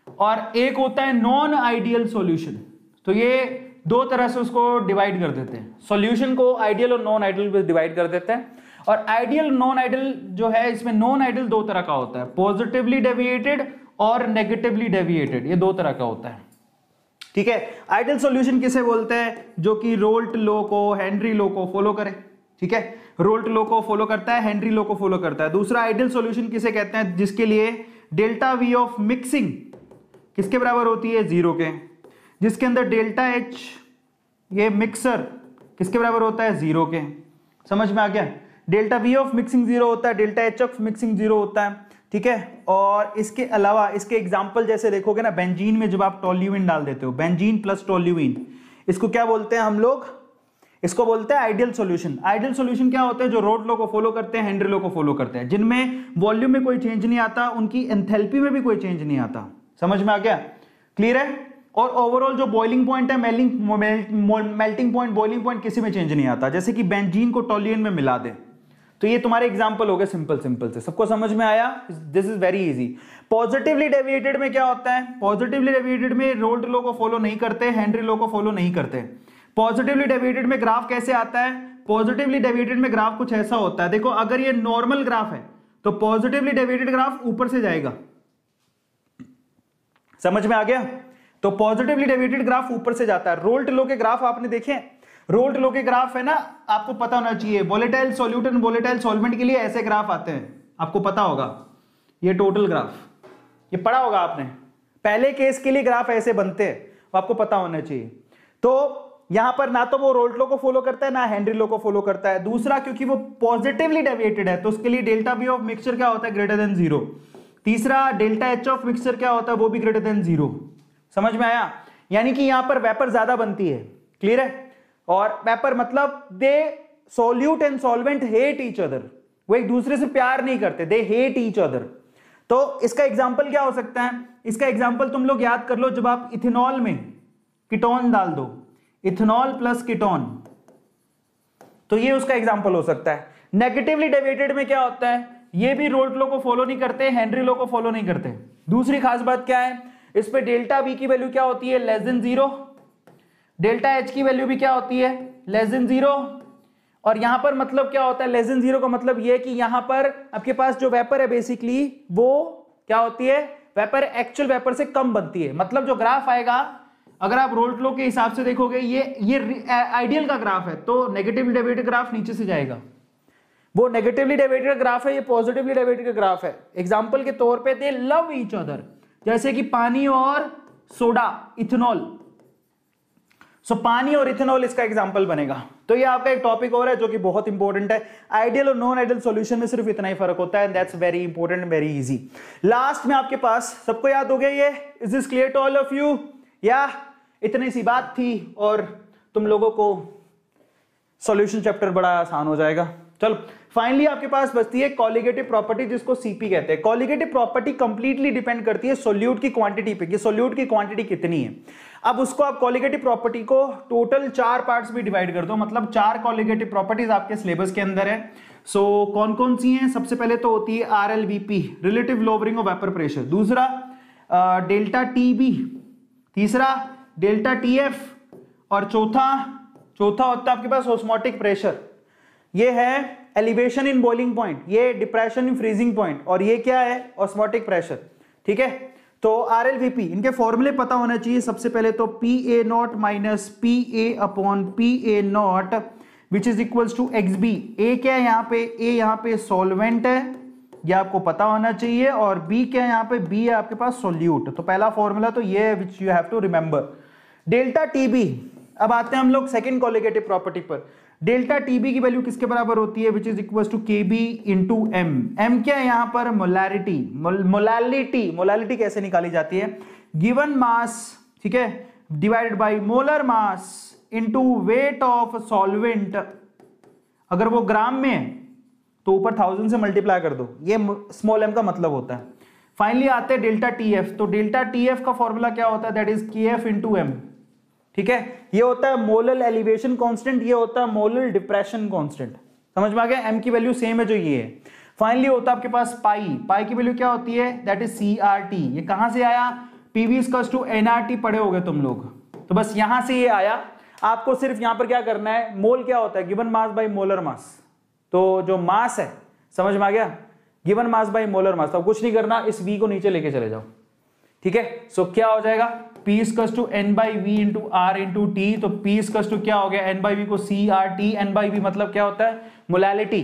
Speaker 1: और एक होता है नॉन आइडियल सॉल्यूशन। तो ये दो तरह से उसको डिवाइड कर देते हैं, सॉल्यूशन को आइडियल और नॉन आइडियल में डिवाइड कर देते हैं। और आइडियल नॉन आइडियल जो है, इसमें नॉन आइडियल दो तरह का होता है, पॉजिटिवली डेविएटेड और नेगेटिवली डेविएटेड, ये दो तरह का होता है, ठीक है। आइडियल सॉल्यूशन किसे बोलते हैं, जो कि रोल्ट लॉ को हेनरी लॉ को फॉलो करे, ठीक है, रोल्ट लॉ को फॉलो करता है, हेनरी लॉ को फॉलो करता है। दूसरा आइडियल सॉल्यूशन किसे कहते हैं, जिसके लिए डेल्टा V ऑफ मिक्सिंग किसके बराबर होती है, 0 के, जिसके अंदर डेल्टा H ये मिक्सर किसके बराबर होता है, 0 के। समझ में आ गया, डेल्टा V ऑफ मिक्सिंग 0 होता है, डेल्टा H ऑफ मिक्सिंग 0 होता है, ठीक है। और इसके अलावा इसके एग्जांपल जैसे देखोगे ना, बेंजीन में जब आप टोल्यूइन डाल देते हो, बेंजीन प्लस टोल्यूइन, इसको क्या बोलते हैं हम लोग, इसको बोलते हैं आइडियल सॉल्यूशन। आइडियल सॉल्यूशन क्या होते हैं, जो रोल्ट लॉ को फॉलो करते हैं, हेनरी लॉ को फॉलो करते हैं, जिनमें वॉल्यूम में कोई चेंज नहीं आता, उनकी एंथैल्पी में भी कोई चेंज नहीं आता। समझ में आ गया, क्लियर है। और ओवरऑल जो बॉइलिंग पॉइंट है, मेल्टिंग पॉइंट, बॉइलिंग पॉइंट किसी में चेंज नहीं आता, जैसे कि बेंजीन को टोल्यूइन में मिला दे। तो ये तुम्हारे एग्जांपल हो गए सिंपल सिंपल से, सबको समझ में आया, this is very easy. Positively deviated में क्या होता है, पॉजिटिवली डेविएटेड में रोल्ट लॉ को फॉलो नहीं करते, हेनरी लॉ को फॉलो नहीं करते। पॉजिटिवली डेविएटेड में ग्राफ कैसे आता है, पॉजिटिवली डेविएटेड में ग्राफ कुछ ऐसा होता है, देखो अगर ये नॉर्मल ग्राफ है तो पॉजिटिवली डेविएटेड ग्राफ ऊपर से जाएगा, समझ में आ गया। तो पॉजिटिवली डेविएटेड ग्राफ ऊपर से जाता है। रोल्ट लॉ के ग्राफ आपने देखे, रोल्ट लॉ के ग्राफ है ना, आपको पता होना चाहिए, volatile solute and volatile solvent के लिए ऐसे ग्राफ आते हैं, आपको पता होगा, ये टोटल ग्राफ, ये पढ़ा होगा आपने, पहले केस के लिए ग्राफ ऐसे बनते हैं, आपको पता होना चाहिए। तो यहां पर ना तो वो रोल्ट लॉ को फॉलो करता है ना हेनरी लॉ को फॉलो करता है। दूसरा, क्योंकि वो पॉजिटिवली डेविएटेड है तो उसके लिए डेल्टा V ऑफ मिक्सचर क्या होता है, ग्रेटर देन 0। तीसरा, डेल्टा H ऑफ मिक्सचर क्या होता है, वो भी ग्रेटर देन 0। समझ में आया, यानी कि यहां पर वेपर ज्यादा बनती है, क्लियर है। और वेपर मतलब the solute and solvent hate each other, वो एक दूसरे से प्यार नहीं करते, दे हेट ईच अदर। तो इसका एग्जांपल क्या हो सकता है, इसका एग्जांपल तुम लोग याद कर लो, जब आप इथेनॉल में कीटोन डाल दो, इथेनॉल प्लस कीटोन, तो ये उसका एग्जांपल हो सकता है। नेगेटिवली डेविएटेड में क्या होता है, ये भी रोल्ट लॉ को फॉलो नहीं करते, हेनरी लॉ को फॉलो नहीं करते। दूसरी खास बात क्या है, इस पे डेल्टा वी की वैल्यू क्या होती है, लेस देन 0, डेल्टा एच की वैल्यू भी क्या होती है, लेस देन 0। और यहां पर मतलब क्या होता है, लेस देन 0 का मतलब ये है कि यहां पर आपके पास जो वेपर है बेसिकली वो क्या होती है, वेपर एक्चुअल वेपर से कम बनती है। मतलब जो ग्राफ आएगा, अगर आप रोल्ट लॉ के हिसाब से देखोगे, ये आइडियल का ग्राफ है, तो नेगेटिवली डेविएटेड ग्राफ नीचे से जाएगा। वो नेगेटिवली डेविएटेड ग्राफ है, ये पॉजिटिवली डेविएटेड ग्राफ है। एग्जांपल के तौर पे दे लव ईच अदर, जैसे कि पानी और सोडा, इथेनॉल। सो पानी और इथेनॉल इसका एग्जांपल बनेगा। तो ये आपका एक टॉपिक और है जो कि बहुत इंपॉर्टेंट है। आइडियल और नॉन आइडियल सॉल्यूशन में सिर्फ इतना ही फर्क होता है, that's very important, very easy. Last में आपके पास सबको याद हो गया ये, is this clear to all of you? या इतनी सी बात थी और तुम लोगों को सॉल्यूशन चैप्टर बड़ा आसान हो जाएगा। चलो फाइनली आपके पास बचती है कॉलिगेटिव प्रॉपर्टी, जिसको सीपी कहते हैं। कॉलिगेटिव प्रॉपर्टी कंप्लीटली डिपेंड करती है सोल्यूट की क्वांटिटी पे, कि सोल्यूट की क्वांटिटी कितनी है। अब उसको आप कॉलिगेटिव प्रॉपर्टी को टोटल 4 पार्ट्स में डिवाइड कर दो, मतलब 4 कॉलिगेटिव प्रॉपर्टीज आपके सिलेबस के अंदर है। सो कौन कौन सी हैं? सबसे पहले तो होती है RLVP, relative lowering of vapour pressure. दूसरा डेल्टा TB, तीसरा डेल्टा TF, और चौथा होता है आपके पास ऑस्मोटिक प्रेशर। ये है एलिवेशन इन बॉइलिंग पॉइंट, ये डिप्रेशन इन फ्रीजिंग पॉइंट, और ये क्या है? Osmotic pressure. ठीक है, तो RLVP इनके फॉर्मूले पता होना चाहिए। सबसे पहले तो PA0 minus PA upon PA0 which is equals to XB। A क्या है यहाँ पे? A यहाँ पे सॉल्वेंट है, ये आपको पता होना चाहिए, और B क्या है यहाँ पे? B है आपके पास सोल्यूट। तो पहला फॉर्मूला तो ये है which you have to remember. Delta TB, अब आते हैं हम लोग सेकेंड कॉलिगेटिव प्रॉपर्टी पर। डेल्टा TB की वैल्यू किसके बराबर होती है? Which is equal to KB into M। M क्या है यहाँ पर? मोलैरिटी। मोलैलिटी कैसे निकाली जाती है? गिवन मास, ठीक है, divided by molar mass into weight of solvent. अगर वो ग्राम में है तो ऊपर 1000 से मल्टीप्लाई कर दो, ये स्मॉल m का मतलब होता है। फाइनली आते हैं डेल्टा TF। तो डेल्टा TF का फॉर्मूला क्या होता है? That is KF into M। ठीक है, ये होता है मोलर एलिवेशन कांस्टेंट, ये होता है मोलर डिप्रेशन कांस्टेंट। समझ में आ गया? m की वैल्यू सेम है जो ये है। फाइनली होता है आपके पास पाई की वैल्यू क्या होती है? That is CRT। ये कहां से आया? PV इक्वल्स टू NRT पढ़े होगे तुम लोग, तो बस यहां से ये आया। आपको सिर्फ यहां पर क्या करना है, मोल क्या होता है? Given mass by molar mass. तो जो मास है, समझ में आ गया, given mass by molar mass. तो कुछ नहीं करना, इस V को नीचे लेके चले जाओ। ठीक है, सो क्या हो जाएगा? P equals to N by V into R into T। तो P इक्वल्स टू क्या हो गया? N बाई V को CRT। N बाई V मतलब क्या होता है? मोलैलिटी,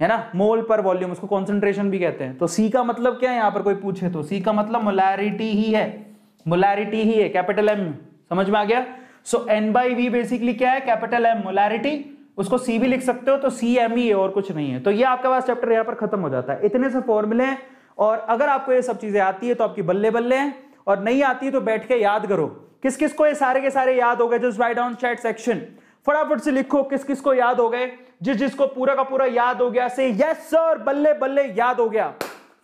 Speaker 1: है ना, मोल पर वॉल्यूम, उसको कॉन्सेंट्रेशन भी कहते हैं। तो C का मतलब क्या है यहाँ पर कोई पूछे तो? C का मतलब मोलैरिटी ही है, मोलैरिटी ही है, कैपिटल M। समझ में आ गया? सो N बाई V बेसिकली क्या है? Capital M, molarity. उसको C भी लिख सकते हो, तो CM ही है और कुछ नहीं है। तो ये आपका पास चैप्टर यहाँ पर खत्म हो जाता है। इतने से फॉर्मूले हैं, और अगर आपको ये सब चीजें आती है तो आपकी बल्ले बल्ले हैं, और नहीं आती है तो बैठ के याद करो। किस किस को ये सारे के सारे याद हो गए? Just write down chat section, फटाफट से लिखो किस किस को याद हो गए। जिसको पूरा का पूरा याद हो गया से यस सर, बल्ले बल्ले याद हो गया।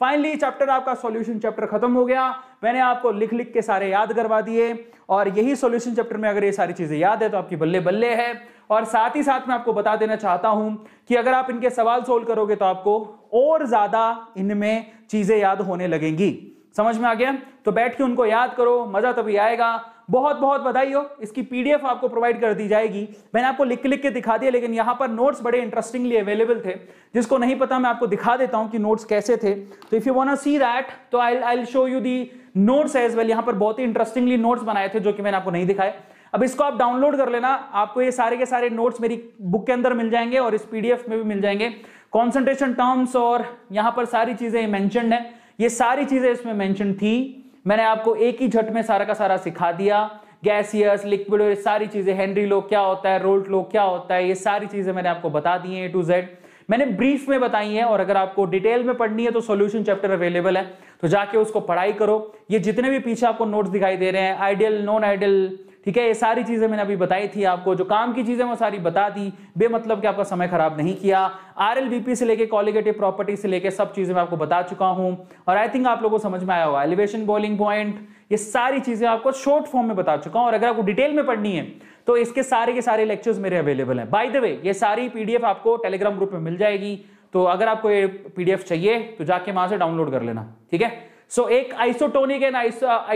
Speaker 1: फाइनली चैप्टर आपका सॉल्यूशन चैप्टर खत्म हो गया। मैंने आपको लिख लिख के सारे याद करवा दिए, और यही सॉल्यूशन चैप्टर में अगर ये सारी चीजें याद है तो आपकी बल्ले बल्ले है। और साथ ही साथ मैं आपको बता देना चाहता हूं कि अगर आप इनके सवाल सोल्व करोगे तो आपको और ज्यादा इनमें चीजें याद होने लगेंगी। समझ में आ गया? तो बैठ के उनको याद करो, मजा तभी आएगा। बहुत बहुत बधाई हो, इसकी PDF आपको प्रोवाइड कर दी जाएगी। मैंने आपको लिख लिख के दिखा दिया, लेकिन यहाँ पर नोट्स बड़े इंटरेस्टिंगली अवेलेबल थे। जिसको नहीं पता मैं आपको दिखा देता हूँ कि नोट्स कैसे थे। तो if you want to see that, तो I will show you the notes as well. यहाँ पर बहुत ही इंटरेस्टिंगली नोट्स बनाए थे जो कि मैंने आपको नहीं दिखाए। अब इसको आप डाउनलोड कर लेना, आपको ये सारे के सारे नोट्स मेरी बुक के अंदर मिल जाएंगे, और इस PDF में भी मिल जाएंगे। कॉन्सेंट्रेशन टर्म्स और यहाँ पर सारी चीजें मेंशन्ड है, ये सारी चीजें इसमें मेंशन थी। मैंने आपको एक ही झट में सारा का सारा सिखा दिया। गैसियस, लिक्विड, और सारी चीजें, हेनरी लॉ क्या होता है, रोल्ट लॉ क्या होता है, ये सारी चीजें मैंने आपको बता दी हैं A to Z। मैंने ब्रीफ में बताई है, और अगर आपको डिटेल में पढ़नी है तो सॉल्यूशन चैप्टर अवेलेबल है, तो जाके उसको पढ़ाई करो। ये जितने भी पीछे आपको नोट्स दिखाई दे रहे हैं, आइडियल, नॉन आइडियल, ठीक है, ये सारी चीजें मैंने अभी बताई थी आपको। जो काम की चीजें वो सारी बता दी, बेमतलब कि आपका समय खराब नहीं किया। RLVP से लेके कॉलिगेटिव प्रॉपर्टी से लेके सब चीजें मैं आपको बता चुका हूं, और आई थिंक आप लोगों को समझ में आया होगा। एलिवेशन, बॉइलिंग पॉइंट, ये सारी चीजें आपको शॉर्ट फॉर्म में बता चुका हूं। और अगर आपको डिटेल में पढ़नी है तो इसके सारे के सारे लेक्चर्स मेरे अवेलेबल हैं। बाय द वे, ये सारी PDF आपको टेलीग्राम ग्रुप में मिल जाएगी। तो अगर आपको ये PDF चाहिए तो जाके वहां से डाउनलोड कर लेना, ठीक है। सो एक आइसोटोनिक एंड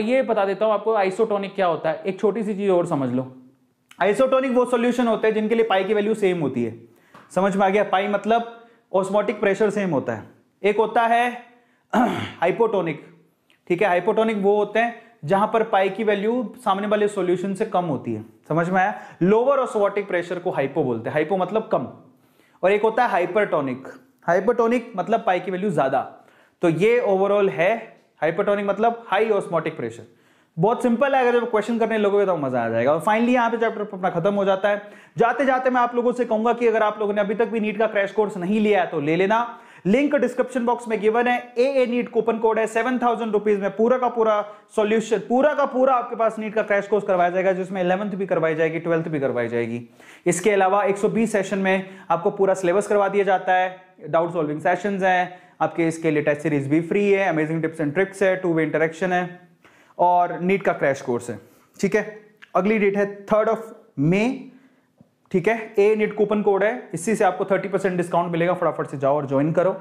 Speaker 1: ये बता देता हूं आपको आइसोटोनिक क्या होता है। एक छोटी सी चीज और समझ लो, आइसोटोनिक वो सॉल्यूशन होते हैं जिनके लिए पाई की वैल्यू सेम होती है। समझ में आ गया? पाई मतलब ऑस्मोटिक प्रेशर सेम होता है। एक होता है हाइपोटोनिक, ठीक है। हाइपोटोनिक वो होते हैं जहां पर पाई की वैल्यू सामने वाले सॉल्यूशन से कम होती है। समझ में आया? लोअर ऑस्मोटिक प्रेशर को हाइपो बोलते हैं, हाइपो मतलब कम। और एक होता है हाइपरटोनिक, हाइपरटोनिक मतलब पाई की वैल्यू ज्यादा। तो ये ओवरऑल है हाइपरटोनिक मतलब हाई ऑस्मोटिक प्रेशर। बहुत सिंपल है, अगर जब क्वेश्चन करने लगोगे तो मजा आ जाएगा। और फाइनली यहाँ पे चैप्टर अपना खत्म हो जाता है। जाते जाते मैं आप लोगों से कहूंगा कि अगर आप लोगों ने अभी तक भी नीट का क्रैश कोर्स नहीं लिया है तो ले लेना। लिंक डिस्क्रिप्शन बॉक्स में गिवन है। AA नीट कूपन कोड है, 7000 रुपीज में पूरा का पूरा सॉल्यूशन, पूरा का पूरा आपके पास नीट का क्रैश कोर्स करवाया जाएगा, जिसमें 11th भी करवाई जाएगी, 12th भी करवाई जाएगी। इसके अलावा 120 सेशन में आपको पूरा सिलेबस करवा दिया जाता है। डाउट सॉल्विंग सेशंस हैं आपके, इसके लिए टेस्ट सीरीज भी फ्री है, अमेजिंग टिप्स एंड ट्रिक्स है, 2 वे इंटरेक्शन है और नीट का क्रैश कोर्स है, ठीक है। अगली डेट है 3 मई, ठीक है। ए नीट कूपन कोड है, इसी से आपको 30% डिस्काउंट मिलेगा। फटाफट से जाओ और ज्वाइन करो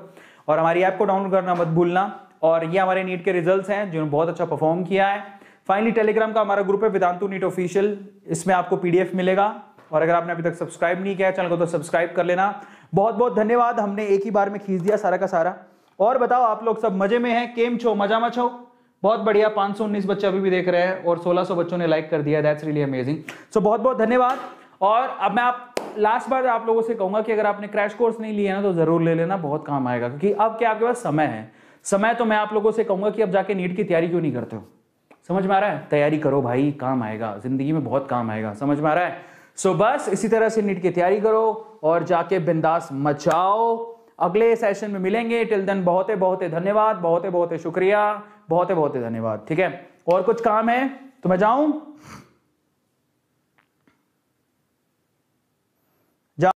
Speaker 1: और हमारी ऐप को डाउनलोड करना मत भूलना। और ये हमारे नीट के रिजल्ट्स हैं जिन्होंने बहुत अच्छा परफॉर्म किया है। फाइनली टेलीग्राम का हमारा ग्रुप है वेदांतु नीट ऑफिशियल, इसमें आपको PDF मिलेगा। और अगर आपने अभी तक सब्सक्राइब नहीं किया चैनल को तो सब्सक्राइब कर लेना। बहुत बहुत धन्यवाद, हमने एक ही बार में खींच दिया सारा का सारा। और बताओ आप लोग सब मजे में हैं? केम छो, मजा मत छो? बहुत बढ़िया, 519 बच्चे अभी भी देख रहे हैं और 1600 बच्चों ने लाइक कर दिया, दैट्स रियली अमेजिंग। सो बहुत बहुत धन्यवाद। और अब मैं लास्ट बार आप लोगों से कहूंगा कि अगर आपने क्रैश कोर्स नहीं लिया ना तो जरूर ले लेना, बहुत काम आएगा। क्योंकि अब क्या आपके पास समय है, समय तो मैं आप लोगों से कहूंगा कि अब जाके नीट की तैयारी क्यों नहीं करते हो? समझ में आ रहा है? तैयारी करो भाई, काम आएगा, जिंदगी में बहुत काम आएगा। समझ में आ रहा है? सो बस इसी तरह से नीट की तैयारी करो और जाके बिंदास मचाओ। अगले सेशन में मिलेंगे। टिल देन बहुत धन्यवाद, बहुत शुक्रिया, बहुत धन्यवाद, ठीक है। और कुछ काम है तो मैं जाऊं?